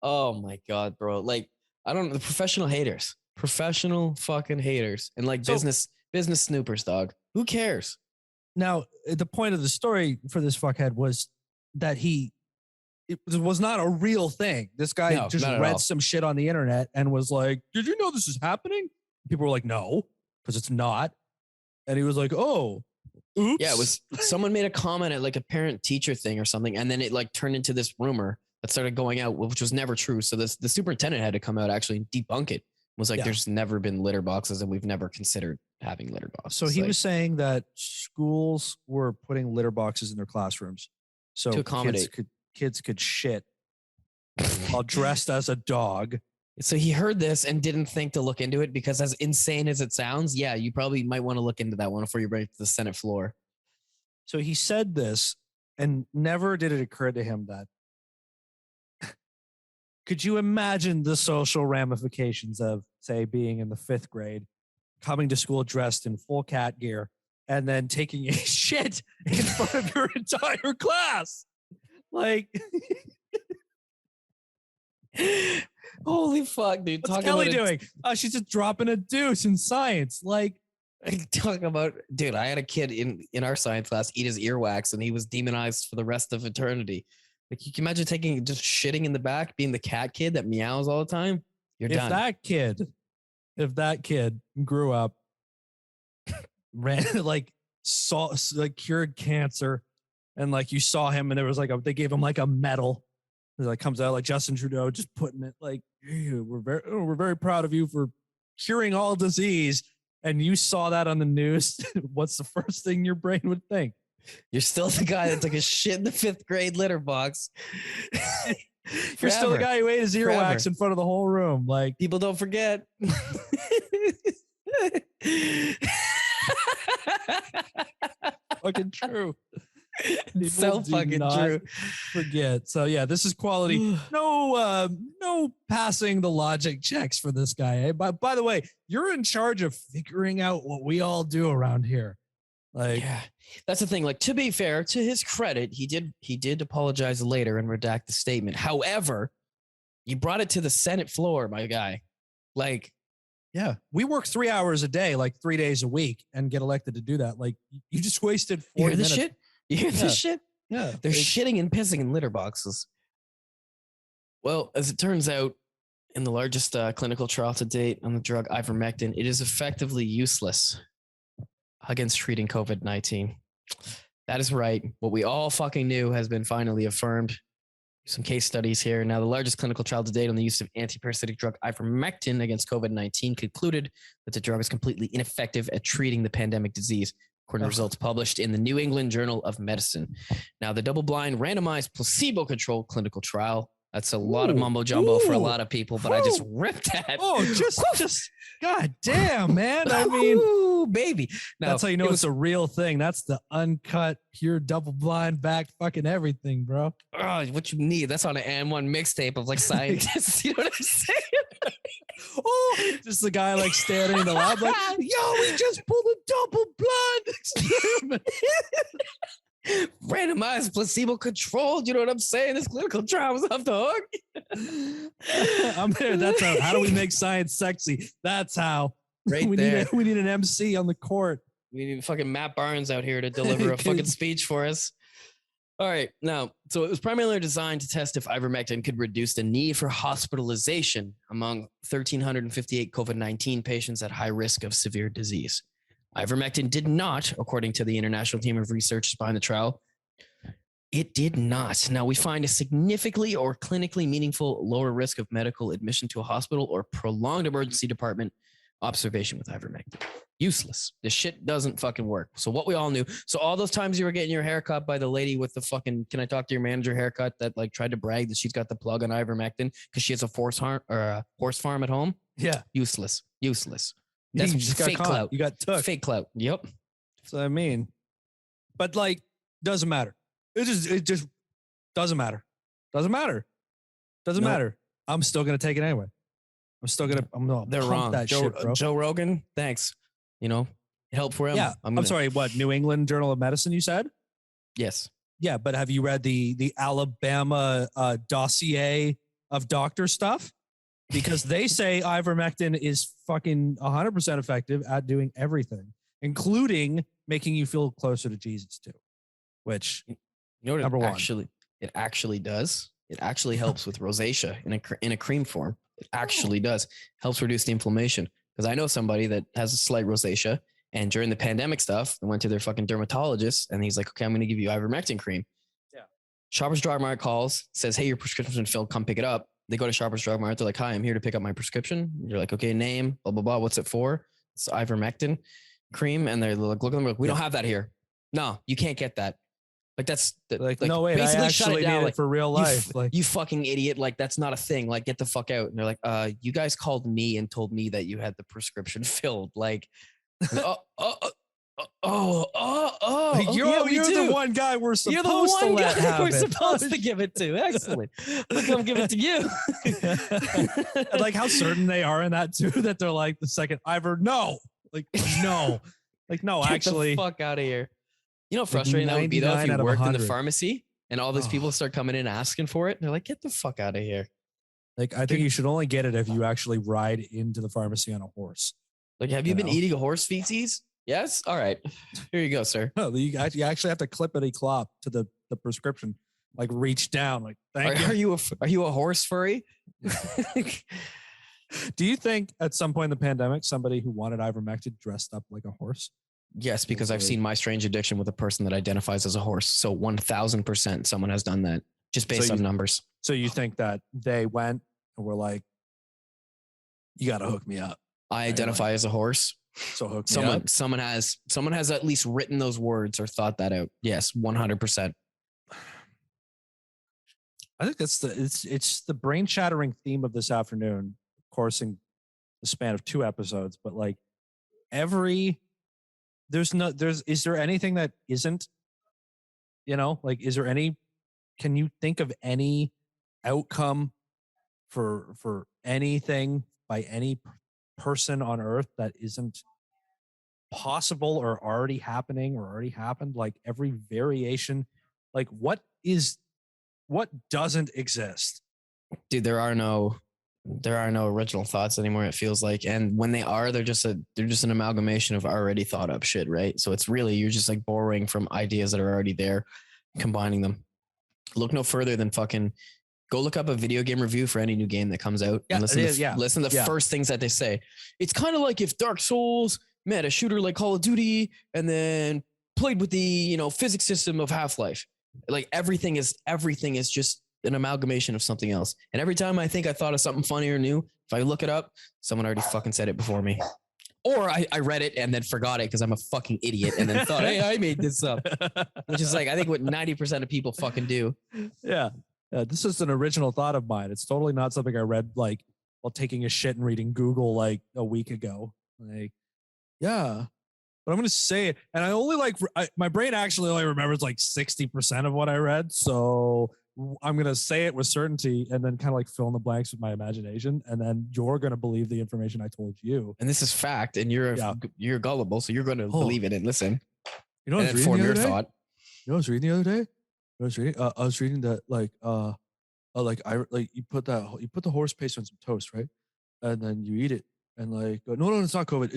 S1: oh my God, bro. Like, I don't know. The professional fucking haters and like business snoopers, dog. Who cares?
S2: Now, the point of the story for this fuckhead was that it was not a real thing. This guy just read some shit on the internet and was like, did you know this is happening? People were like, no, because it's not. And he was like, oh, oops.
S1: Yeah, it was someone made a comment at like a parent teacher thing or something. And then it like turned into this rumor that started going out, which was never true. So the superintendent had to come out actually and debunk it. It was like, there's never been litter boxes and we've never considered having litter boxes.
S2: So he was saying that schools were putting litter boxes in their classrooms. So
S1: to accommodate
S2: kids could shit while dressed as a dog.
S1: So he heard this and didn't think to look into it because as insane as it sounds, yeah, you probably might want to look into that one before you bring it to the Senate floor.
S2: So he said this and never did it occur to him that could you imagine the social ramifications of, say, being in the 5th grade, coming to school dressed in full cat gear and then taking a shit in front of your entire class? Like,
S1: holy fuck, dude.
S2: What's Kelly doing? She's just dropping a deuce in science. Like,
S1: talking about, dude, I had a kid in our science class eat his earwax and he was demonized for the rest of eternity. Like, you can imagine just shitting in the back, being the cat kid that meows all the time. You're done.
S2: If that kid grew up, ran cured cancer, and like you saw him and there was like they gave him like a medal. It like comes out like Justin Trudeau just putting it like, hey, we're very proud of you for curing all disease, and you saw that on the news, what's the first thing your brain would think?
S1: You're still the guy that took a shit in the 5th grade litter box.
S2: You're still the guy who ate his earwax in front of the whole room. Like,
S1: people don't forget.
S2: Fucking true.
S1: It's so fucking true.
S2: Forget. So yeah, this is quality. No passing the logic checks for this guy. Eh? By the way, you're in charge of figuring out what we all do around here. Like,
S1: yeah, that's the thing. Like, to be fair, to his credit, he did apologize later and redact the statement. However, you brought it to the Senate floor, my guy. Like,
S2: yeah, we work 3 hours a day, like 3 days a week, and get elected to do that. Like, you just wasted 40
S1: you hear this
S2: minutes.
S1: shit? You hear this shit?
S2: Yeah,
S1: they're shitting and pissing in litter boxes. Well, as it turns out, in the largest clinical trial to date on the drug ivermectin, it is effectively useless against treating COVID-19. That is right. What we all fucking knew has been finally affirmed. Some case studies here. Now, the largest clinical trial to date on the use of antiparasitic drug ivermectin against COVID-19 concluded that the drug is completely ineffective at treating the pandemic disease, according to results published in the New England Journal of Medicine. Now, the double-blind, randomized, placebo-controlled clinical trial, that's a lot of mumbo jumbo for a lot of people, but I just ripped that.
S2: Oh, just God damn, man. I mean,
S1: baby. Now,
S2: that's how you know it's a real thing. That's the uncut, pure, double-blind, back fucking everything, bro.
S1: Oh, what you need. That's on an N1 mixtape of like scientists. You know what I'm saying?
S2: Oh, just the guy like standing in the lab like, yo, we just pulled a double-blind experiment.
S1: Randomized, placebo controlled. You know what I'm saying? This clinical trial was off the hook.
S2: I'm there. That's how do we make science sexy? That's how.
S1: Right
S2: we
S1: there.
S2: We need an MC on the court.
S1: We need fucking Matt Barnes out here to deliver a fucking speech for us. All right. Now, so it was primarily designed to test if ivermectin could reduce the need for hospitalization among 1,358 COVID-19 patients at high risk of severe disease. Ivermectin did not, according to the international team of researchers behind the trial. It did not. Now, we find a significantly or clinically meaningful lower risk of medical admission to a hospital or prolonged emergency department observation with ivermectin. Useless. This shit doesn't fucking work. So what we all knew. So all those times you were getting your haircut by the lady with the fucking, can I talk to your manager haircut that like tried to brag that she's got the plug on ivermectin because she has a horse farm at home?
S2: Yeah.
S1: Useless.
S2: That's
S1: You
S2: just
S1: fake
S2: got
S1: clout.
S2: You got took.
S1: Fake clout. Yep.
S2: So I mean, but like, doesn't matter. It just doesn't matter. Doesn't matter. Doesn't matter. I'm still gonna take it anyway. I'm gonna
S1: They're
S2: pump
S1: wrong.
S2: that shit, bro.
S1: Joe Rogan, thanks. You know, it helped for him.
S2: Yeah. I'm sorry. What? New England Journal of Medicine? You said?
S1: Yes.
S2: Yeah, but have you read the Alabama dossier of doctor stuff? Because they say ivermectin is fucking 100% effective at doing everything, including making you feel closer to Jesus too. Which,
S1: you know what
S2: number one,
S1: it actually does. It actually helps with rosacea in a cream form. It actually does. Helps reduce the inflammation. Because I know somebody that has a slight rosacea, and during the pandemic stuff, they went to their fucking dermatologist, and he's like, "Okay, I'm going to give you ivermectin cream."
S2: Yeah.
S1: Shoppers Drug Mart calls, says, "Hey, your prescription's been filled. Come pick it up." They go to Shoppers Drug Mart. They're like, "Hi, I'm here to pick up my prescription." You're like, "Okay, name, blah, blah, blah. What's it for?" It's ivermectin cream. And they're like, look at them. Like, we don't have that here. No, you can't get that. Like, that's
S2: like no, wait,
S1: basically
S2: I actually need it for real life. Like,
S1: you fucking idiot. Like, that's not a thing. Like, get the fuck out. And they're like, you guys called me and told me that you had the prescription filled. Like,
S2: you're
S1: the
S2: one guy we're supposed to let have
S1: we're
S2: it.
S1: supposed to give it to. Excellent. Look, I'm giving it to you.
S2: And like how certain they are in that too, that they're like the second no, like no, like no,
S1: Get
S2: actually,
S1: the fuck out of here. You know how frustrating that would be though if you worked in the pharmacy and all those people start coming in asking for it. And they're like, get the fuck out of here.
S2: Like, I think you should only get it if you actually ride into the pharmacy on a horse.
S1: Like, have you been eating a horse feces? Yes. All right. Here you go, sir.
S2: No, you actually have to clippity clop to the prescription. Like, reach down. Like, thank you.
S1: Are you a horse furry?
S2: Do you think at some point in the pandemic, somebody who wanted ivermectin dressed up like a horse?
S1: Yes, because I've seen My Strange Addiction with a person that identifies as a horse. So 1000% someone has done that just based on numbers.
S2: So you think that they went and were like, you got to hook me up.
S1: I identify as a horse.
S2: So hook me up.
S1: Someone has at least written those words or thought that out. Yes, 100%.
S2: I think that's it's the brain shattering theme of this afternoon, of course, in the span of 2 episodes, but like is there anything that isn't, like, can you think of any outcome for anything by any person on earth that isn't possible or already happening or already happened? Like every variation, like what doesn't exist?
S1: Dude, there are no original thoughts anymore, it feels like. And when they are, they're just an amalgamation of already thought up shit, right? So it's really, you're just like borrowing from ideas that are already there, combining them. Look no further than fucking go look up a video game review for any new game that comes out.
S2: Yeah,
S1: and listen to the first things that they say. It's kind of like if Dark Souls met a shooter like Call of Duty and then played with the, physics system of Half-Life. Like everything is just an amalgamation of something else. And every time I think I thought of something funny or new, if I look it up, someone already fucking said it before me. Or I read it and then forgot it because I'm a fucking idiot and then thought, hey, I made this up. Which is like, I think what 90% of people fucking do.
S2: Yeah. This is an original thought of mine. It's totally not something I read like while taking a shit and reading Google like a week ago. Like, yeah, but I'm going to say it. And I only my brain actually only remembers like 60% of what I read. So I'm going to say it with certainty and then kind of like fill in the blanks with my imagination. And then you're going to believe the information I told you.
S1: And this is fact. And you're gullible. So you're going to believe it and listen.
S2: You know, I was reading the other day?
S1: thought.
S2: You know, I was reading the other day. I was reading that you put the horse paste on some toast, right? And then you eat it and like, no, it's not COVID.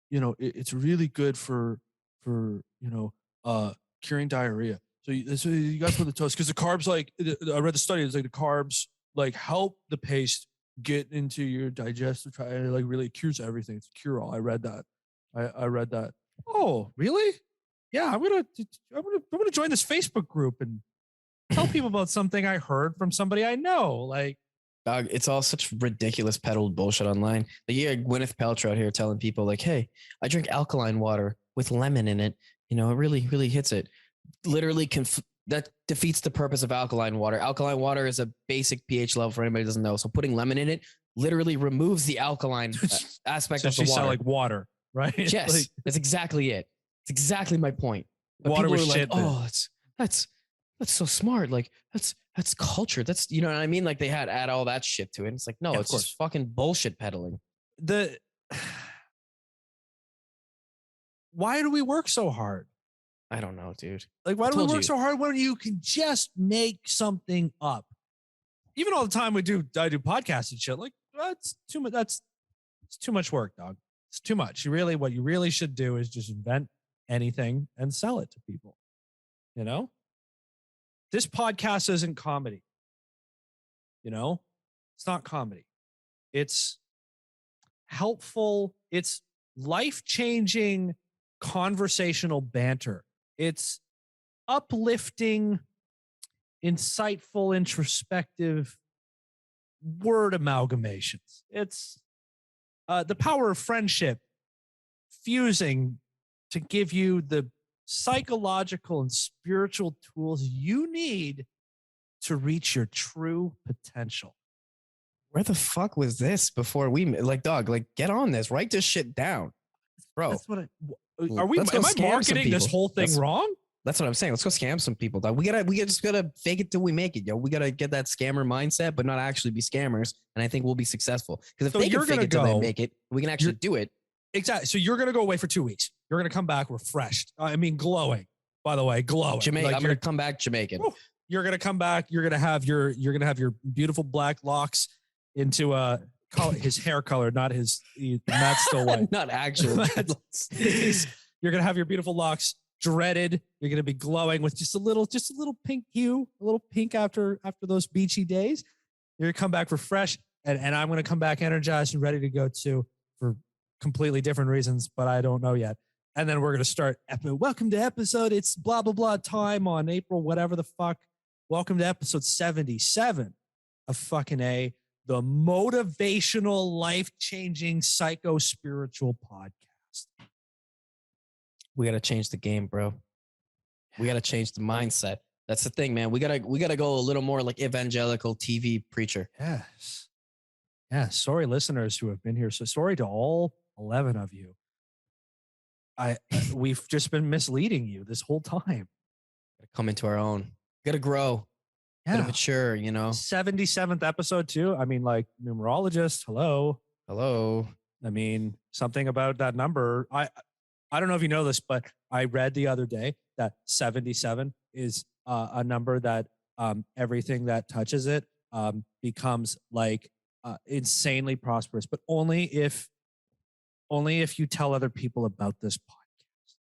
S2: It's really good for curing diarrhea. So you got to put the toast because the carbs, like I read the study, it's like the carbs like help the paste get into your digestive tract and it like really cures everything. It's a cure all. I read that. I read that. Oh, really? Yeah, I'm gonna join this Facebook group and tell people about something I heard from somebody I know. Like,
S1: dog, it's all such ridiculous peddled bullshit online. Like, you got Gwyneth Paltrow out here telling people like, hey, I drink alkaline water with lemon in it. It really, really hits it. Literally, that defeats the purpose of alkaline water. Alkaline water is a basic pH level for anybody who doesn't know. So putting lemon in it literally removes the alkaline aspect of the water.
S2: Sound like water, right?
S1: Yes, that's exactly it. It's exactly my point. But
S2: water
S1: people
S2: was
S1: are
S2: shit.
S1: Like, oh, that's so smart. Like that's culture. That's, you know what I mean? Like they add all that shit to it. It's like, no, it's just fucking bullshit peddling.
S2: Why do we work so hard?
S1: I don't know, dude.
S2: Like, why do we work so hard when you can just make something up? Even all the time I do podcasts and shit. Like, that's too much. It's too much work, dog. It's too much. What you really should do is just invent anything and sell it to people. This podcast isn't comedy. It's not comedy. It's helpful. It's life-changing conversational banter. It's uplifting, insightful, introspective word amalgamations. It's the power of friendship fusing to give you the psychological and spiritual tools you need to reach your true potential.
S1: Where the fuck was this before dog, get on this, write this shit down, bro.
S2: That's what am I marketing this whole thing wrong?
S1: That's what I'm saying. Let's go scam some people, dog. We just gotta fake it till we make it, yo. We gotta get that scammer mindset, but not actually be scammers. And I think we'll be successful. Because if they can fake it till they make it, we can actually do it.
S2: Exactly. So you're going to go away for 2 weeks. You're going to come back refreshed. I mean, glowing, by the way, glowing.
S1: Jamaican. I'm going to come back Jamaican.
S2: You're going to come back. You're going to have your beautiful black locks into his hair color, not his, Matt's still white.
S1: Not actual.
S2: You're going to have your beautiful locks dreaded. You're going to be glowing with just a little pink hue, a little pink after those beachy days. You're going to come back refreshed and I'm going to come back energized and ready to go too for completely different reasons, but I don't know yet. And then we're going to start. Welcome to episode. It's blah, blah, blah time on April, whatever the fuck. Welcome to episode 77 of Fuckin' A. the motivational, life-changing, psycho-spiritual podcast.
S1: We got to change the game, bro. We got to change the mindset. That's the thing, man. We gotta go a little more like evangelical TV preacher.
S2: Yes. Yeah. Sorry, listeners who have been here. So sorry to all 11 of you. We've just been misleading you this whole time.
S1: Gotta come into our own. Gotta grow. Gotta mature,
S2: 77th episode too. I mean, like numerologist. Hello. I mean, something about that number. I don't know if you know this, but I read the other day that 77 is a number that everything that touches it becomes like insanely prosperous, but only if you tell other people about this podcast.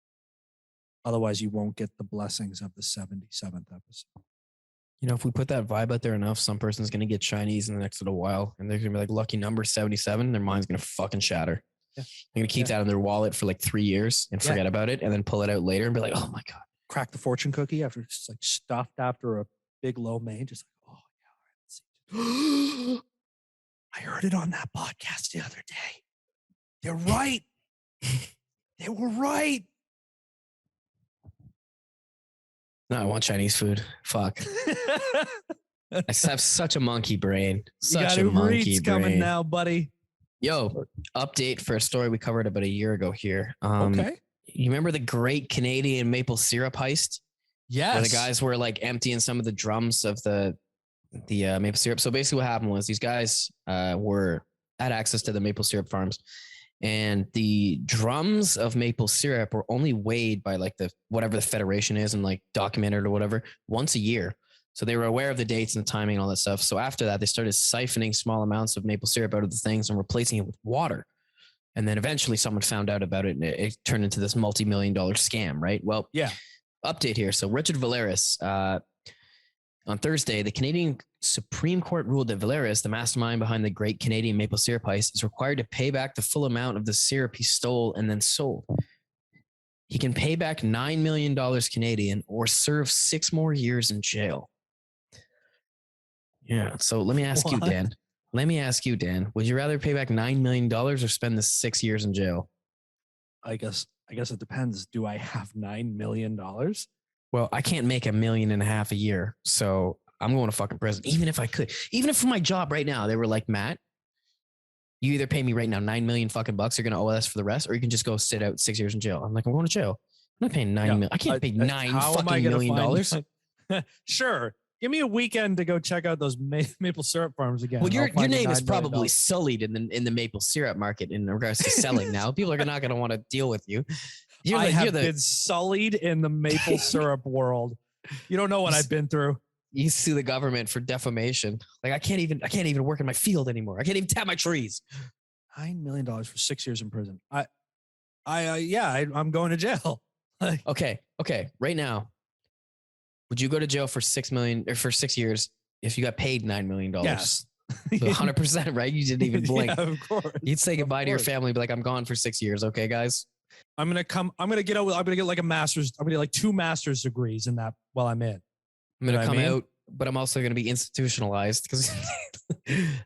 S2: Otherwise, you won't get the blessings of the 77th episode.
S1: If we put that vibe out there enough, some person's going to get Chinese in the next little while, and they're going to be like, lucky number 77. Their mind's going to fucking shatter. Yeah. They're going to keep that in their wallet for like 3 years and forget about it, and then pull it out later and be like, oh my God.
S2: Crack the fortune cookie after it's like stuffed after a big low main. Just like, oh yeah, I heard it on that podcast the other day. They're right. They were right.
S1: No, I want Chinese food. Fuck. I have such a monkey brain. Such a monkey brain.
S2: Coming now, buddy.
S1: Yo, update for a story we covered about a year ago here.
S2: Okay.
S1: You remember the Great Canadian Maple Syrup Heist?
S2: Yes.
S1: Where the guys were like emptying some of the drums of the maple syrup. So basically what happened was these guys had access to the maple syrup farms, and the drums of maple syrup were only weighed by like whatever the federation is and like documented or whatever once a year. So they were aware of the dates and the timing and all that stuff. So after that, they started siphoning small amounts of maple syrup out of the things and replacing it with water. And then eventually someone found out about it, and it turned into this multi-million-dollar scam, right? Well,
S2: yeah.
S1: Update here. So Richard Valeris, on Thursday, the Canadian Supreme Court ruled that Valeris, the mastermind behind the Great Canadian Maple Syrup Heist, is required to pay back the full amount of the syrup he stole and then sold. He can pay back $9 million Canadian or serve 6 more years in jail. Yeah. So let me ask you, Dan. Would you rather pay back $9 million or spend the 6 years in jail?
S2: I guess it depends. Do I have $9 million?
S1: Well, I can't make $1.5 million a year, so I'm going to fucking prison. Even if I could, even if for my job right now, they were like, Matt, you either pay me right now $9 million fucking bucks, you're going to owe us for the rest, or you can just go sit out 6 years in jail. I'm like, I'm going to jail. I'm not paying $9 million. I can't pay $9 million.
S2: Sure. Give me a weekend to go check out those maple syrup farms again.
S1: Well, your name is probably sullied in the maple syrup market in regards to selling now. People are not going to want to deal with you.
S2: I have been sullied in the maple syrup world. You don't know what I've been through.
S1: You sue the government for defamation. Like I can't even work in my field anymore. I can't even tap my trees.
S2: $9 million for 6 years in prison. I'm going to jail.
S1: Okay. Right now, would you go to jail for 6 million or for 6 years if you got paid $9 million?
S2: Yes.
S1: 100%, right? You didn't even blink.
S2: Yeah, of course.
S1: You'd say goodbye to your family, be like, I'm gone for 6 years. Okay, guys.
S2: I'm going to get like a master's. I'm going to get like 2 master's degrees in that while I'm in.
S1: I'm going to come out, but I'm also going to be institutionalized because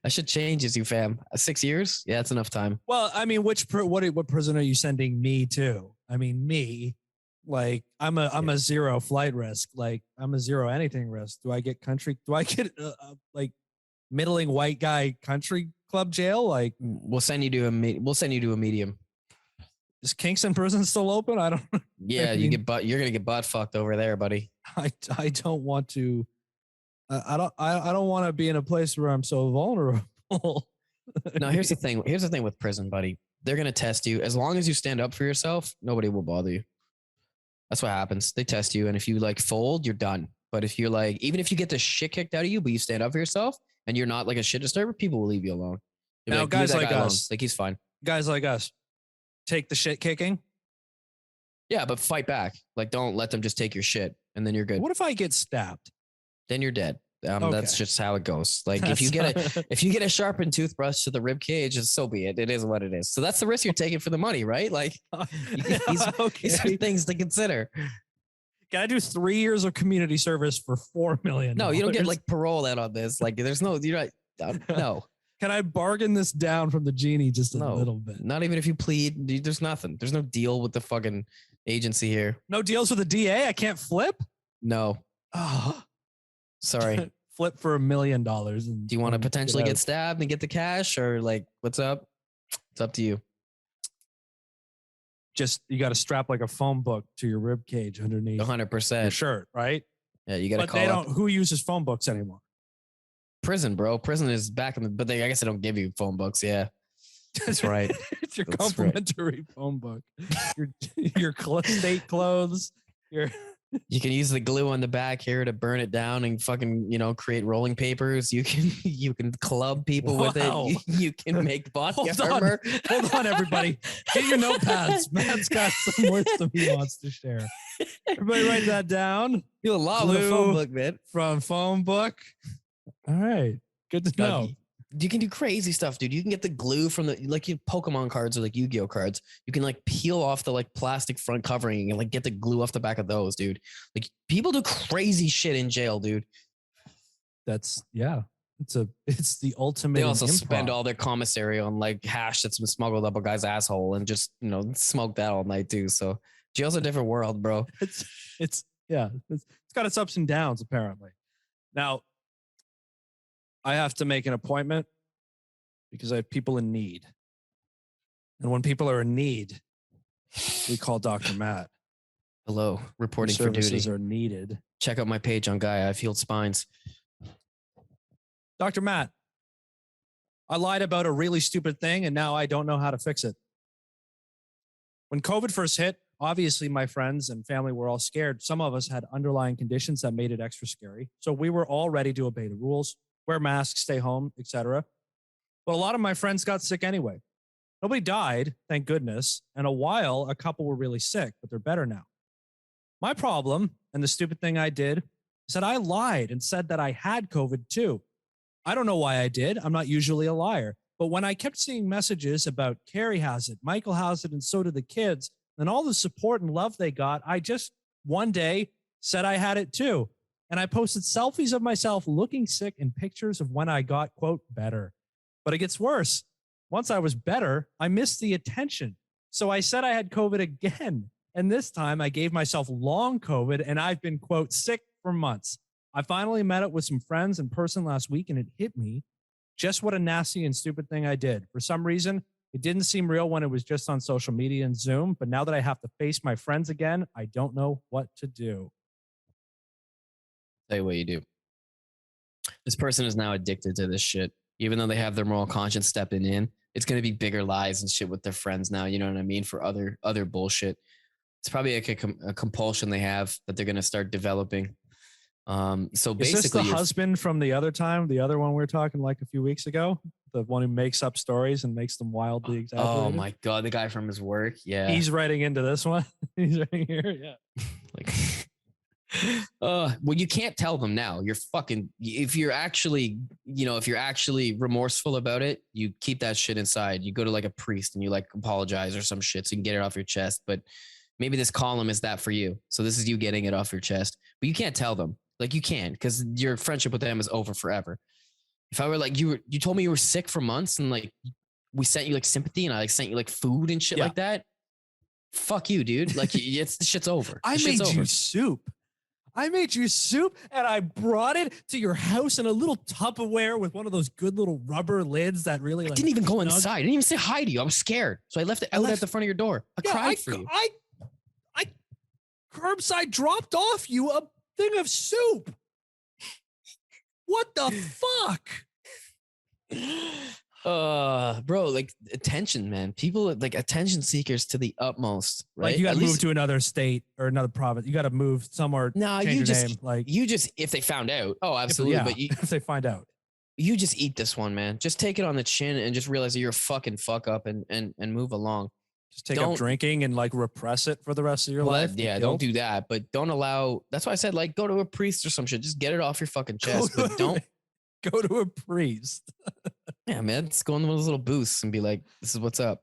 S1: I should change as you, fam. 6 years? Yeah, that's enough time.
S2: Well, I mean, what prison are you sending me to? I mean, me, like I'm a zero flight risk. Like I'm a zero anything risk. Do I get like middling white guy country club jail? Like
S1: we'll send you to a medium.
S2: Is Kingston prison still open? I don't.
S1: Yeah, you're gonna get butt fucked over there, buddy.
S2: I don't want to. I don't want to be in a place where I'm so vulnerable.
S1: No, here's the thing. Here's the thing with prison, buddy. They're gonna test you. As long as you stand up for yourself, nobody will bother you. That's what happens. They test you, and if you like fold, you're done. But if you're like, even if you get the shit kicked out of you, but you stand up for yourself, and you're not like a shit disturber, people will leave you alone.
S2: Now, guys like us,
S1: like he's fine.
S2: Guys like us. Take the shit kicking.
S1: Yeah, but fight back. Like, don't let them just take your shit, and then you're good.
S2: What if I get stabbed?
S1: Then you're dead. That's just how it goes. like if you get a sharpened toothbrush to the rib cage, so be it. It is what it is. So that's the risk you're taking for the money, right? Like these are things to consider.
S2: Can I do 3 years of community service for $4 million?
S1: No, you don't get like parole out on this. Like there's no, you're right. No.
S2: Can I bargain this down from the genie just a little bit?
S1: Not even if you plead. There's nothing. There's no deal with the fucking agency here.
S2: No deals with the DA? I can't flip?
S1: No.
S2: Oh.
S1: Sorry.
S2: Flip for $1 million. Do
S1: you want to potentially get stabbed and get the cash, or like, what's up? It's up to you.
S2: Just, you got to strap like a phone book to your rib cage underneath
S1: 100%
S2: your shirt, right?
S1: Yeah, you got to call
S2: they
S1: up.
S2: don't. Who uses phone books anymore?
S1: Prison, bro. Prison is back in the, but I guess they don't give you phone books. Yeah, that's right.
S2: It's your complimentary phone book. Your state clothes.
S1: You can use the glue on the back here to burn it down and fucking, create rolling papers. You can club people with it. You can make vodka armor.
S2: Hold on, everybody. Get your notepads. Matt's got some wisdom he wants to share. Everybody write that down.
S1: You a lot with a phone book, man.
S2: From phone book. All right. Good to know.
S1: You can do crazy stuff, dude. You can get the glue from the Pokemon cards or like Yu-Gi-Oh cards. You can like peel off the like plastic front covering and like get the glue off the back of those, dude. Like people do crazy shit in jail, dude.
S2: It's the ultimate.
S1: They also spend all their commissary on like hash that's been smuggled up a guy's asshole and just smoke that all night too. So jail's a different world, bro.
S2: It's got its ups and downs apparently. Now, I have to make an appointment because I have people in need. And when people are in need, we call Dr. Matt.
S1: Hello, reporting for duty.
S2: Services are needed.
S1: Check out my page on Gaia. I've healed spines.
S2: Dr. Matt, I lied about a really stupid thing and now I don't know how to fix it. When COVID first hit, obviously my friends and family were all scared. Some of us had underlying conditions that made it extra scary. So we were all ready to obey the rules. Wear masks, stay home, etc. But a lot of my friends got sick anyway. Nobody died, thank goodness. And a couple were really sick, but they're better now. My problem, and the stupid thing I did, is that I lied and said that I had COVID too. I don't know why I did. I'm not usually a liar. But when I kept seeing messages about Carrie has it, Michael has it, and so do the kids, and all the support and love they got, I just one day said I had it too. And I posted selfies of myself looking sick and pictures of when I got, quote, better. But it gets worse. Once I was better, I missed the attention. So I said I had COVID again. And this time I gave myself long COVID and I've been, quote, sick for months. I finally met up with some friends in person last week and it hit me just what a nasty and stupid thing I did. For some reason, it didn't seem real when it was just on social media and Zoom. But now that I have to face my friends again, I don't know what to do.
S1: Tell you what you do. This person is now addicted to this shit. Even though they have their moral conscience stepping in, it's going to be bigger lies and shit with their friends now. You know what I mean? For other bullshit. It's probably a compulsion they have that they're going to start developing. So basically,
S2: is this the husband from the other time, the other one we were talking like a few weeks ago, the one who makes up stories and makes them wildly exaggerated?
S1: Oh my God, the guy from his work. Yeah,
S2: he's writing into this one. He's right here. Yeah,
S1: like. Well, you can't tell them now. You're fucking, if you're actually remorseful about it, you keep that shit inside. You go to like a priest and you like apologize or some shit so you can get it off your chest. But maybe this column is that for you. So this is you getting it off your chest, but you can't tell them. Like you can, because your friendship with them is over forever. If I were like, you told me you were sick for months and like we sent you like sympathy and I like sent you like food and shit like that. Fuck you, dude. Like the shit's over.
S2: I made you soup. I made you soup and I brought it to your house in a little Tupperware with one of those good little rubber lids that really
S1: I didn't even go inside. I didn't even say hi to you. I was scared. So I left it out at the front of your door. I cried for you.
S2: I curbside dropped off you a thing of soup. What the fuck?
S1: Bro, like attention, man. People like attention seekers to the utmost, right?
S2: Like you got to move to another state or another province. You got to move somewhere.
S1: No, you just if they found out. Oh, absolutely. But
S2: if they find out,
S1: you just eat this one, man. Just take it on the chin and just realize that you're a fucking fuck up and move along.
S2: Just take up drinking and like repress it for the rest of your life.
S1: Yeah, don't do that. But don't allow. That's why I said like go to a priest or some shit. Just get it off your fucking chest. But don't
S2: go to a priest.
S1: Yeah, man. Let's go in those little booths and be like, this is what's up.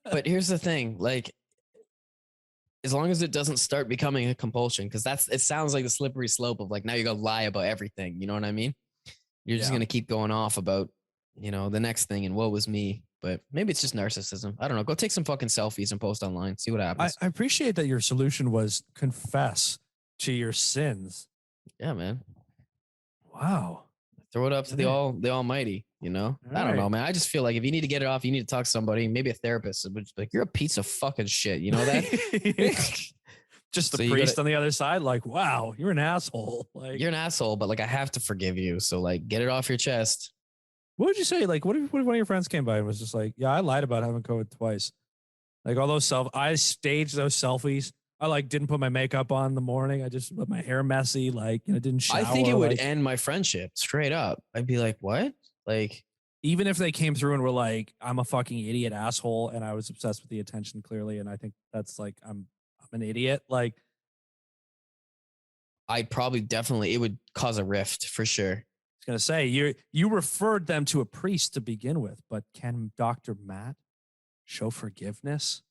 S1: But here's the thing, like, as long as it doesn't start becoming a compulsion, because it sounds like the slippery slope of like now you're gonna lie about everything. You know what I mean? You're just gonna keep going off about the next thing and woe was me. But maybe it's just narcissism. I don't know. Go take some fucking selfies and post online. See what
S2: I
S1: happens.
S2: appreciate that your solution was confess to your sins.
S1: Yeah, man.
S2: Wow.
S1: Throw it up to the Almighty. I don't know, man. I just feel like if you need to get it off, you need to talk to somebody, maybe a therapist. But like, you're a piece of fucking shit. You know that?
S2: Just the priest on the other side, like, wow, you're an asshole. Like,
S1: you're an asshole, but like, I have to forgive you. So like, get it off your chest.
S2: What would you say? Like, what if one of your friends came by and was just like, yeah, I lied about having COVID twice. Like all those I staged those selfies. I like didn't put my makeup on in the morning. I just let my hair messy. Like, didn't shower.
S1: I think it would end my friendship straight up. I'd be like, what? Like,
S2: even if they came through and were like, I'm a fucking idiot asshole. And I was obsessed with the attention clearly. And I think that's like, I'm an idiot. Like,
S1: I'd probably definitely, it would cause a rift for sure.
S2: I was going to say, you referred them to a priest to begin with, but can Dr. Matt show forgiveness?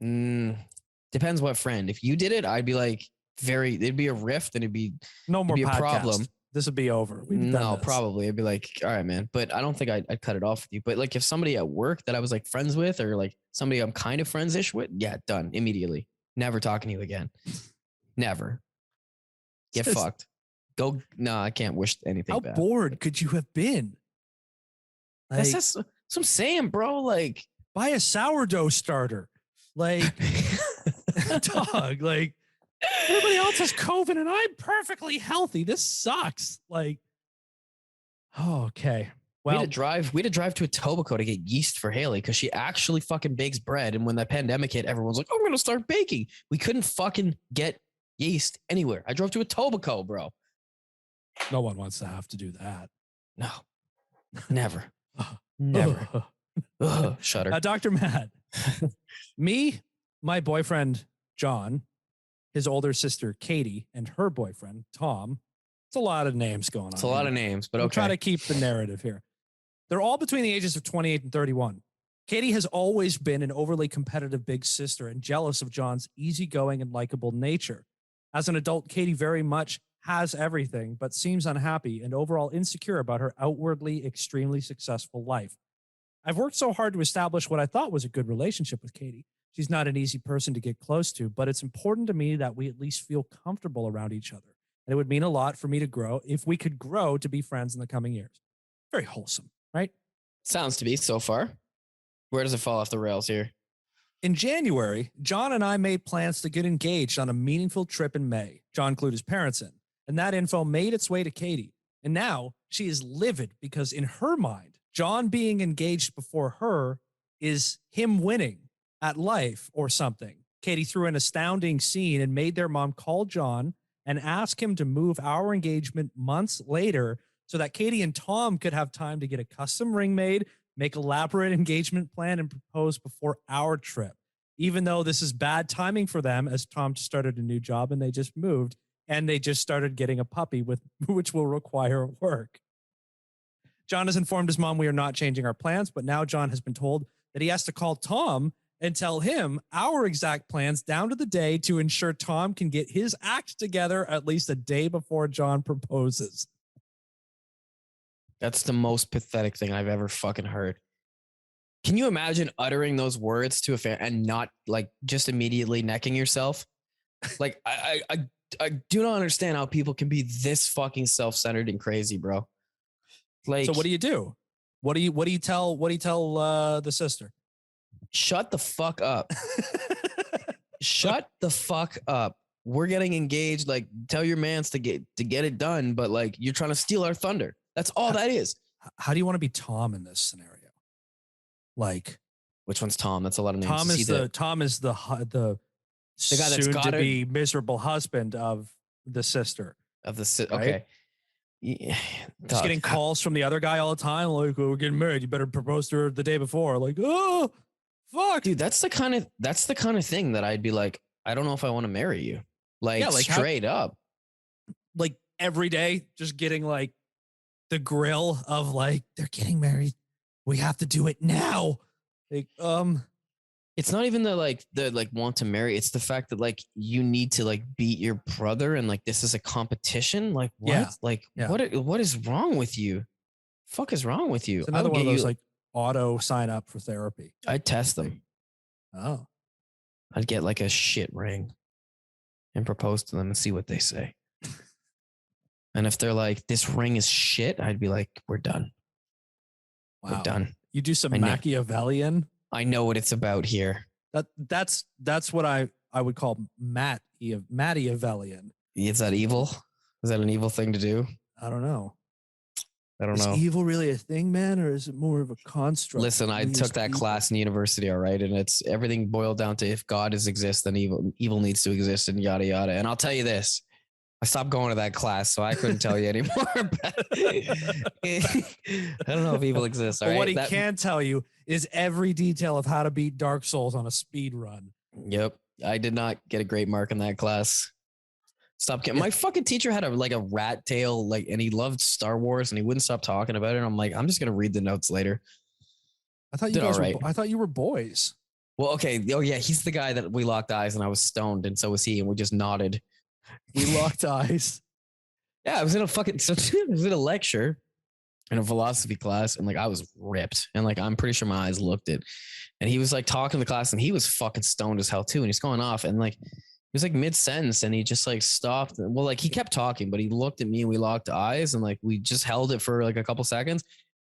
S1: Depends what friend. If you did it, I'd be like, it'd be a rift and it'd be
S2: no more
S1: a problem.
S2: This would be over.
S1: No, probably. I'd be like, all right, man. But I don't think I'd cut it off with you. But like if somebody at work that I was like friends with or like somebody I'm kind of friends-ish with, yeah, done immediately. Never talking to you again. Never. Get fucked. Go. No, I can't wish anything bad.
S2: How bored could you have been?
S1: Like, that's what I'm saying, bro. Like,
S2: buy a sourdough starter. Like, dog, like, everybody else has COVID and I'm perfectly healthy. This sucks. Like, oh, okay.
S1: Well, we had to drive to Etobicoke to get yeast for Haley because she actually fucking bakes bread. And when the pandemic hit, everyone's like, I'm going to start baking. We couldn't fucking get yeast anywhere. I drove to Etobicoke, bro.
S2: No one wants to have to do that.
S1: No, never. Never. Shudder.
S2: Dr. Matt, me, my boyfriend, John, his older sister, Katie, and her boyfriend, Tom. It's a lot of names going on.
S1: It's a lot of names, but okay.
S2: We'll try to keep the narrative here. They're all between the ages of 28 and 31. Katie has always been an overly competitive big sister and jealous of John's easygoing and likable nature. As an adult, Katie very much has everything, but seems unhappy and overall insecure about her outwardly extremely successful life. I've worked so hard to establish what I thought was a good relationship with Katie. She's not an easy person to get close to, but it's important to me that we at least feel comfortable around each other. And it would mean a lot for me to grow if we could grow to be friends in the coming years. Very wholesome, right?
S1: Sounds to be so far. Where does it fall off the rails here?
S2: In January, John and I made plans to get engaged on a meaningful trip in May. John included his parents in, and that info made its way to Katie. And now she is livid because in her mind, John being engaged before her is him winning at life or something. Katie threw an astounding scene and made their mom call John and ask him to move our engagement months later so that Katie and Tom could have time to get a custom ring made, make elaborate engagement plan, and propose before our trip. Even though this is bad timing for them as Tom just started a new job and they just moved and they just started getting a puppy which will require work. John has informed his mom we are not changing our plans, but now John has been told that he has to call Tom and tell him our exact plans down to the day to ensure Tom can get his act together at least a day before John proposes.
S1: That's the most pathetic thing I've ever fucking heard. Can you imagine uttering those words to a fan and not like just immediately necking yourself? Like, I do not understand how people can be this fucking self-centered and crazy, bro. Like,
S2: so what do you do? What do you tell the sister?
S1: Shut the fuck up. Shut the fuck up. We're getting engaged. Like, tell your mans to get it done, but like you're trying to steal our thunder. That's all that is.
S2: How do you want to be Tom in this scenario? Like,
S1: which one's Tom? That's a lot of names.
S2: Tom is the guy that's soon to be miserable husband of the sister.
S1: Of the
S2: right?
S1: Okay. Yeah,
S2: just getting calls from the other guy all the time. Like, oh, we're getting married. You better propose to her the day before. Like, oh, fuck,
S1: dude. That's the kind of thing that I'd be like, I don't know if I want to marry you. Like, yeah, like straight up.
S2: Like every day, just getting like the grill of like, they're getting married. We have to do it now. Like,
S1: it's not even the want to marry. It's the fact that like you need to like beat your brother and like this is a competition. Like what?
S2: Yeah.
S1: Like what is wrong with you? Fuck is wrong with you?
S2: It's another one of those like auto sign up for therapy.
S1: I'd test them.
S2: Oh.
S1: I'd get like a shit ring and propose to them and see what they say. And if they're like, this ring is shit, I'd be like, we're done.
S2: Wow.
S1: We're done.
S2: You do some Machiavellian.
S1: I know what it's about here.
S2: That's what I would call Machiavellian.
S1: Is that evil? Is that an evil thing to do?
S2: I don't know.
S1: Is
S2: evil really a thing, man, or is it more of a construct?
S1: Listen, I took that class in university, all right, and it's everything boiled down to if God exists, then evil needs to exist, and yada yada. And I'll tell you this: I stopped going to that class, so I couldn't tell you anymore. I don't know if evil exists. All right?
S2: What he can tell you is every detail of how to beat Dark Souls on a speed run.
S1: Yep, I did not get a great mark in that class. Stop getting my fucking teacher had a rat tail, and he loved Star Wars and he wouldn't stop talking about it. And I'm like, I'm just gonna read the notes later.
S2: I thought you guys were, I thought you were boys.
S1: Well, okay. Oh yeah, he's the guy that we locked eyes and I was stoned and so was he, and we just nodded.
S2: We locked eyes.
S1: Yeah, I was in a lecture in a philosophy class, and I was ripped, and I'm pretty sure my eyes looked it. And he was talking to the class, and he was fucking stoned as hell too, and he's going off, and he was mid-sentence and he just stopped. Well, he kept talking, but he looked at me and we locked eyes and we just held it for a couple seconds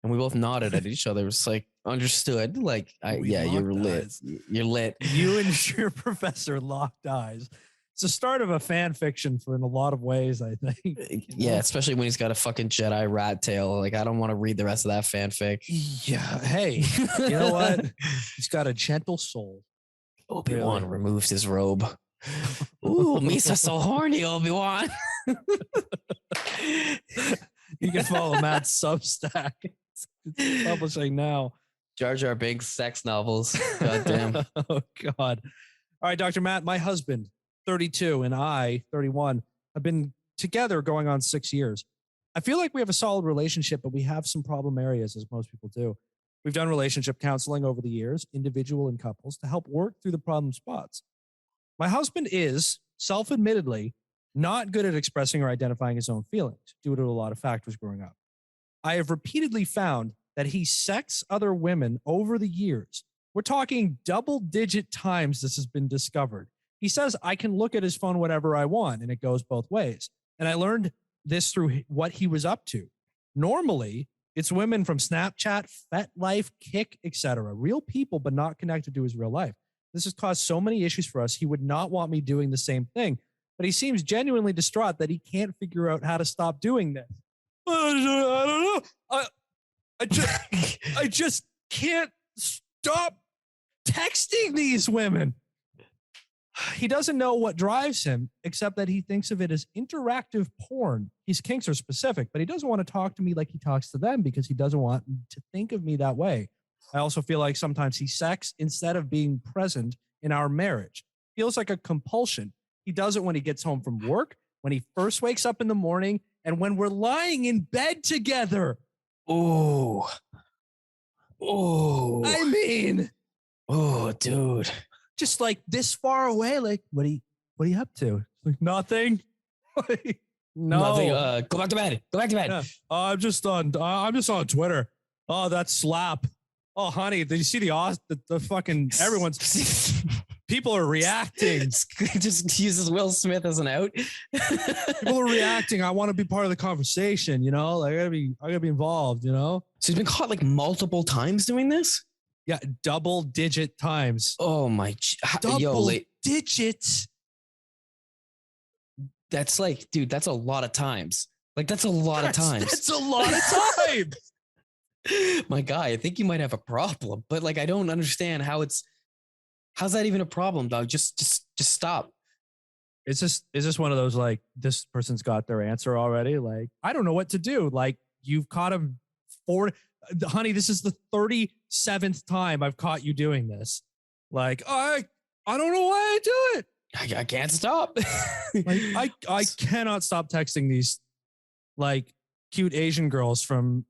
S1: and we both nodded at each other. It was understood. You're lit.
S2: Eyes.
S1: You're lit.
S2: You and your professor locked eyes. It's the start of a fan fiction in a lot of ways, I think.
S1: Yeah, especially when he's got a fucking Jedi rat tail. I don't want to read the rest of that fanfic.
S2: Yeah. Hey, you know what? He's got a gentle soul.
S1: Obi-Wan removes his robe. Ooh, Misa's so horny, Obi-Wan.
S2: You can follow Matt's Substack. It's publishing now.
S1: Jar Jar Binks sex novels. God damn.
S2: Oh, God. All right, Dr. Matt, my husband, 32, and I, 31, have been together going on 6 years. I feel like we have a solid relationship, but we have some problem areas, as most people do. We've done relationship counseling over the years, individual and couples, to help work through the problem spots. My husband is, self-admittedly, not good at expressing or identifying his own feelings due to a lot of factors growing up. I have repeatedly found that he sexts other women over the years. We're talking double-digit times this has been discovered. He says, I can look at his phone whenever I want, and it goes both ways. And I learned this through what he was up to. Normally, it's women from Snapchat, FetLife, Kik, etc. Real people, but not connected to his real life. This has caused so many issues for us. He would not want me doing the same thing, but he seems genuinely distraught that he can't figure out how to stop doing this. I don't know. I just can't stop texting these women. He doesn't know what drives him, except that he thinks of it as interactive porn. His kinks are specific, but he doesn't want to talk to me like he talks to them because he doesn't want to think of me that way. I also feel like sometimes he sex instead of being present in our marriage. Feels like a compulsion. He does it when he gets home from work, when he first wakes up in the morning, and when we're lying in bed together.
S1: Oh.
S2: I mean.
S1: Oh, dude.
S2: Just this far away. What are you up to? Nothing. No.
S1: Nothing. Go back to bed. Go back to bed.
S2: Yeah. I'm just on Twitter. Oh, that slap. Oh, honey, did you see the fucking everyone's people are reacting.
S1: Just uses Will Smith as an out.
S2: People are reacting. I want to be part of the conversation, I gotta be involved, So
S1: he's been caught multiple times doing this?
S2: Yeah, double-digit times.
S1: Oh my
S2: digits.
S1: That's dude, that's a lot of times. That's a lot of times.
S2: That's a lot of times.
S1: My guy, I think you might have a problem, but I don't understand how's that even a problem, dog? Just stop.
S2: Is this one of those this person's got their answer already? I don't know what to do. You've caught him honey, this is the 37th time I've caught you doing this. I don't know why I do it.
S1: I can't stop.
S2: I cannot stop texting these cute Asian girls from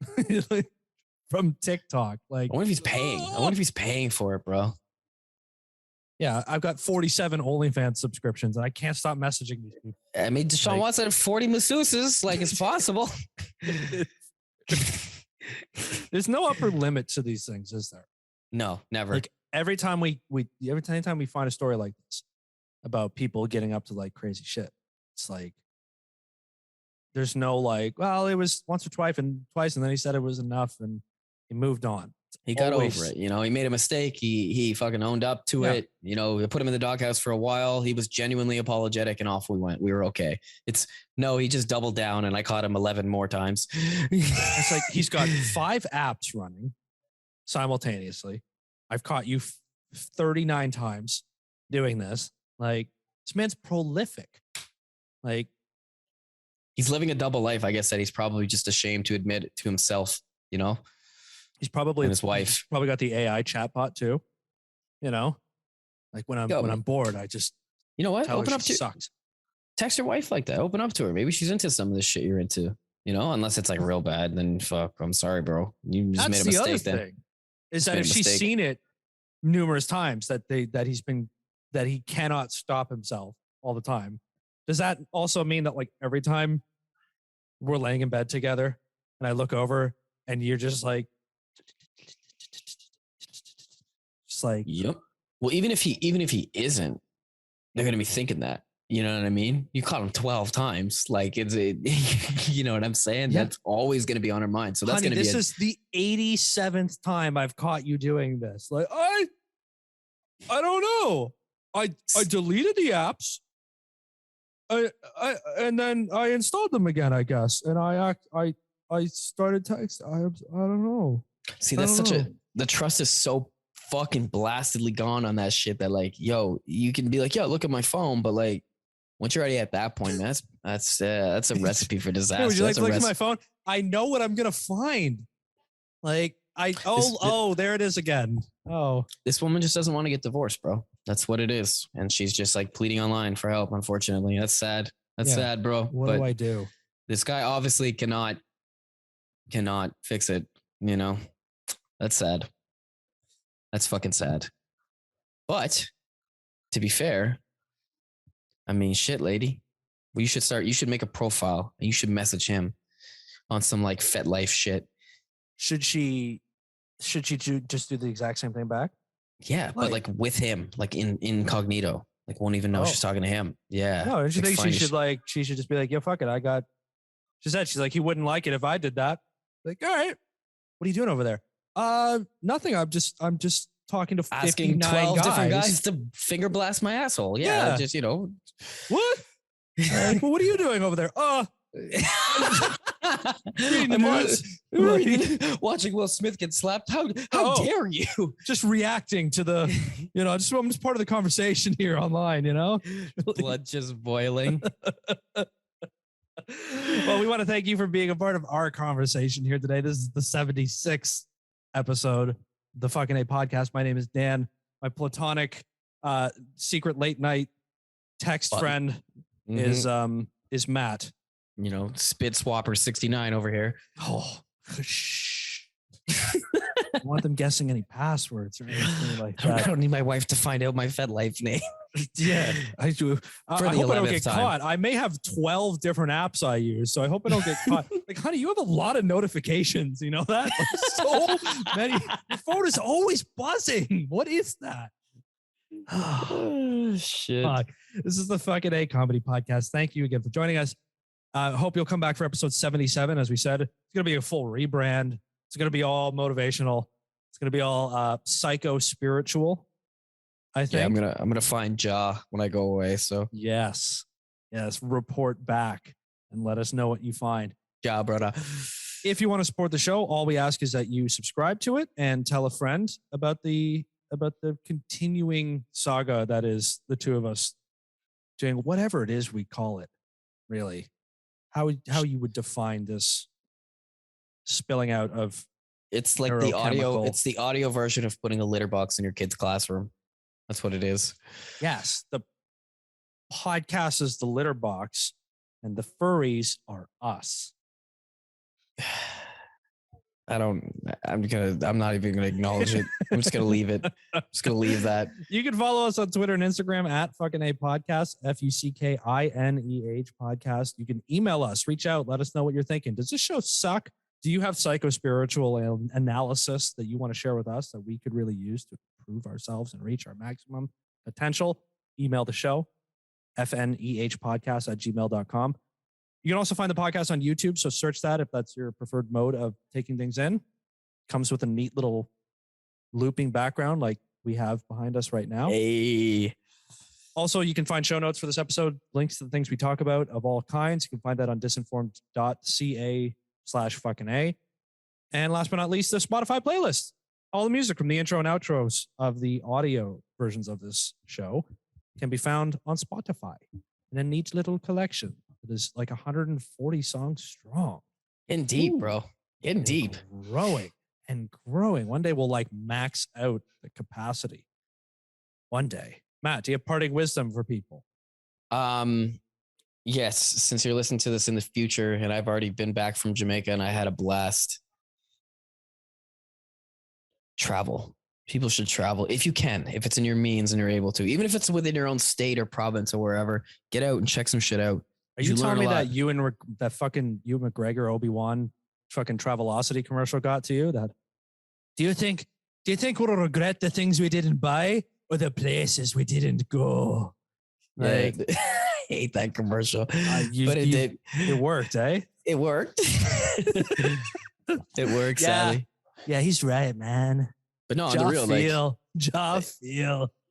S2: from TikTok.
S1: I wonder if he's paying. I wonder if he's paying for it, bro.
S2: Yeah, I've got 47 OnlyFans subscriptions, and I can't stop messaging these people.
S1: I mean, Deshaun Watson had 40 masseuses. It's possible.
S2: There's no upper limit to these things, is there?
S1: No, never.
S2: Like every time we find a story like this about people getting up to like crazy shit, it's like there's no like, well, it was once or twice, and then he said it was enough, and he moved on.
S1: He got over it. You know, he made a mistake. He fucking owned up to it. You know, they put him in the doghouse for a while. He was genuinely apologetic, and off we went. We were okay. He just doubled down, and I caught him 11 more times.
S2: It's like he's got 5 apps running simultaneously. I've caught you 39 times doing this. Like, this man's prolific. Like,
S1: he's living a double life, I guess, that he's probably just ashamed to admit to himself, you know?
S2: He's probably,
S1: and his wife
S2: probably got the AI chatbot too, you know? Like when I'm bored, I just,
S1: you know what?
S2: Open
S1: up to
S2: sucks.
S1: Text your wife like that. Open up to her. Maybe she's into some of this shit you're into, you know, unless it's like real bad, then fuck, I'm sorry, bro. You just made a mistake. That's the other thing.
S2: Is that if she's seen it numerous times that he cannot stop himself all the time. Does that also mean that like every time we're laying in bed together and I look over and you're just like,
S1: yep. Well, even if he isn't, they're gonna be thinking that. You know what I mean? You caught him 12 times. Like you know what I'm saying? Yeah. That's always gonna be on her mind. So that's
S2: Honey,
S1: gonna be.
S2: This is the 87th time I've caught you doing this. Like I don't know. I deleted the apps. And then I installed them again, I guess. And I started text. I don't know.
S1: See, that's the trust is so fucking blastedly gone on that shit that like, yo, you can be like, yo, look at my phone, but like once you're already at that point, that's a recipe for disaster.
S2: Hey, would you like to look at my phone? I know what I'm gonna find. Like there it is again. Oh,
S1: this woman just doesn't want to get divorced, bro. That's what it is. And she's just like pleading online for help. Unfortunately, that's sad. That's sad, bro.
S2: What do I do?
S1: This guy obviously cannot fix it. You know, that's sad. That's fucking sad. But to be fair, I mean, shit, lady, you should make a profile and you should message him on some like FetLife shit.
S2: Should she just do the exact same thing back?
S1: Yeah, but like with him, like in incognito, like won't even know she's talking to him. Yeah.
S2: No, don't you think she should just be like, yo, fuck it. She's like, he wouldn't like it if I did that. Like, all right, what are you doing over there? Nothing. I'm just talking to
S1: asking 12 different guys to finger blast my asshole. Yeah. Just, you know.
S2: What? Well, what are you doing over there?
S1: Watching Will Smith get slapped. How dare you?
S2: Just reacting to the, you know, I'm just part of the conversation here online, you know?
S1: Blood just boiling.
S2: Well, we want to thank you for being a part of our conversation here today. This is the 76th episode of the Fuckin' podcast. My name is Dan. My platonic secret late night text friend is Matt.
S1: You know, spit swapper 69 over here.
S2: Oh, shh. I want them guessing any passwords or anything like that.
S1: I don't need my wife to find out my FetLife name.
S2: Yeah, I do. I hope I don't get caught. I may have 12 different apps I use, so I hope I don't get caught. Like, honey, you have a lot of notifications. You know that? Like, so many. Your phone is always buzzing. What is that?
S1: Oh, shit.
S2: Fuck. This is the Fuckin' Comedy Podcast. Thank you again for joining us. Hope you'll come back for episode 77. As we said, it's going to be a full rebrand. It's going to be all motivational. It's going to be all psycho-spiritual, I think.
S1: Yeah, I'm gonna find Ja when I go away. So
S2: yes, report back and let us know what you find.
S1: Ja, brother.
S2: If you want to support the show, all we ask is that you subscribe to it and tell a friend about the continuing saga that is the two of us doing whatever it is we call it. Really, how you would define this spilling out of?
S1: It's like the audio. It's the audio version of putting a litter box in your kid's classroom. That's what it is.
S2: Yes, the podcast is the litter box, and the furries are us.
S1: I'm not even gonna acknowledge it. I'm just gonna leave it. I'm just gonna leave that.
S2: You can follow us on Twitter and Instagram at fuckineh podcast, FUCKINEH podcast. You can email us, reach out, let us know what you're thinking. Does this show suck? Do you have psycho-spiritual analysis that you want to share with us that we could really use to improve ourselves and reach our maximum potential? Email the show, fnehpodcast@gmail.com. You can also find the podcast on YouTube, so search that if that's your preferred mode of taking things in. Comes with a neat little looping background like we have behind us right now.
S1: Hey.
S2: Also, you can find show notes for this episode, links to the things we talk about of all kinds. You can find that on Disinformed.ca/fuckineh. And last but not least, the Spotify playlist. All the music from the intro and outros of the audio versions of this show can be found on Spotify in a neat little collection. It is like 140 songs strong.
S1: In deep, bro. In deep.
S2: Growing and growing. One day we'll like max out the capacity. One day. Matt, do you have parting wisdom for people?
S1: Yes, since you're listening to this in the future and I've already been back from Jamaica and I had a blast. Travel. People should travel if you can, if it's in your means and you're able to, even if it's within your own state or province or wherever. Get out and check some shit out.
S2: Are you telling me that that fucking Ewan McGregor Obi-Wan fucking Travelocity commercial got to you? That do you think we'll regret the things we didn't buy or the places we didn't go?
S1: Like, I hate that commercial, but it did.
S2: It worked, eh?
S1: It worked. It worked, sadly.
S2: Yeah, he's right, man.
S1: But no, on the real,
S2: feel.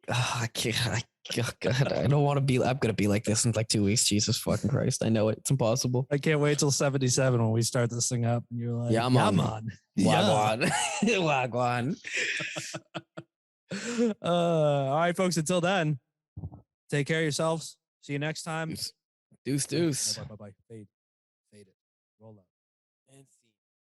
S1: I can't. God, I don't want to be. I'm gonna be like this in like 2 weeks. Jesus fucking Christ! I know it. It's impossible.
S2: I can't wait till 77 when we start this thing up, and you're like,
S1: "Yeah, I'm on. Wagwan."
S2: All right, folks. Until then, take care of yourselves. See you next time.
S1: Deuce.
S2: Bye. Fade.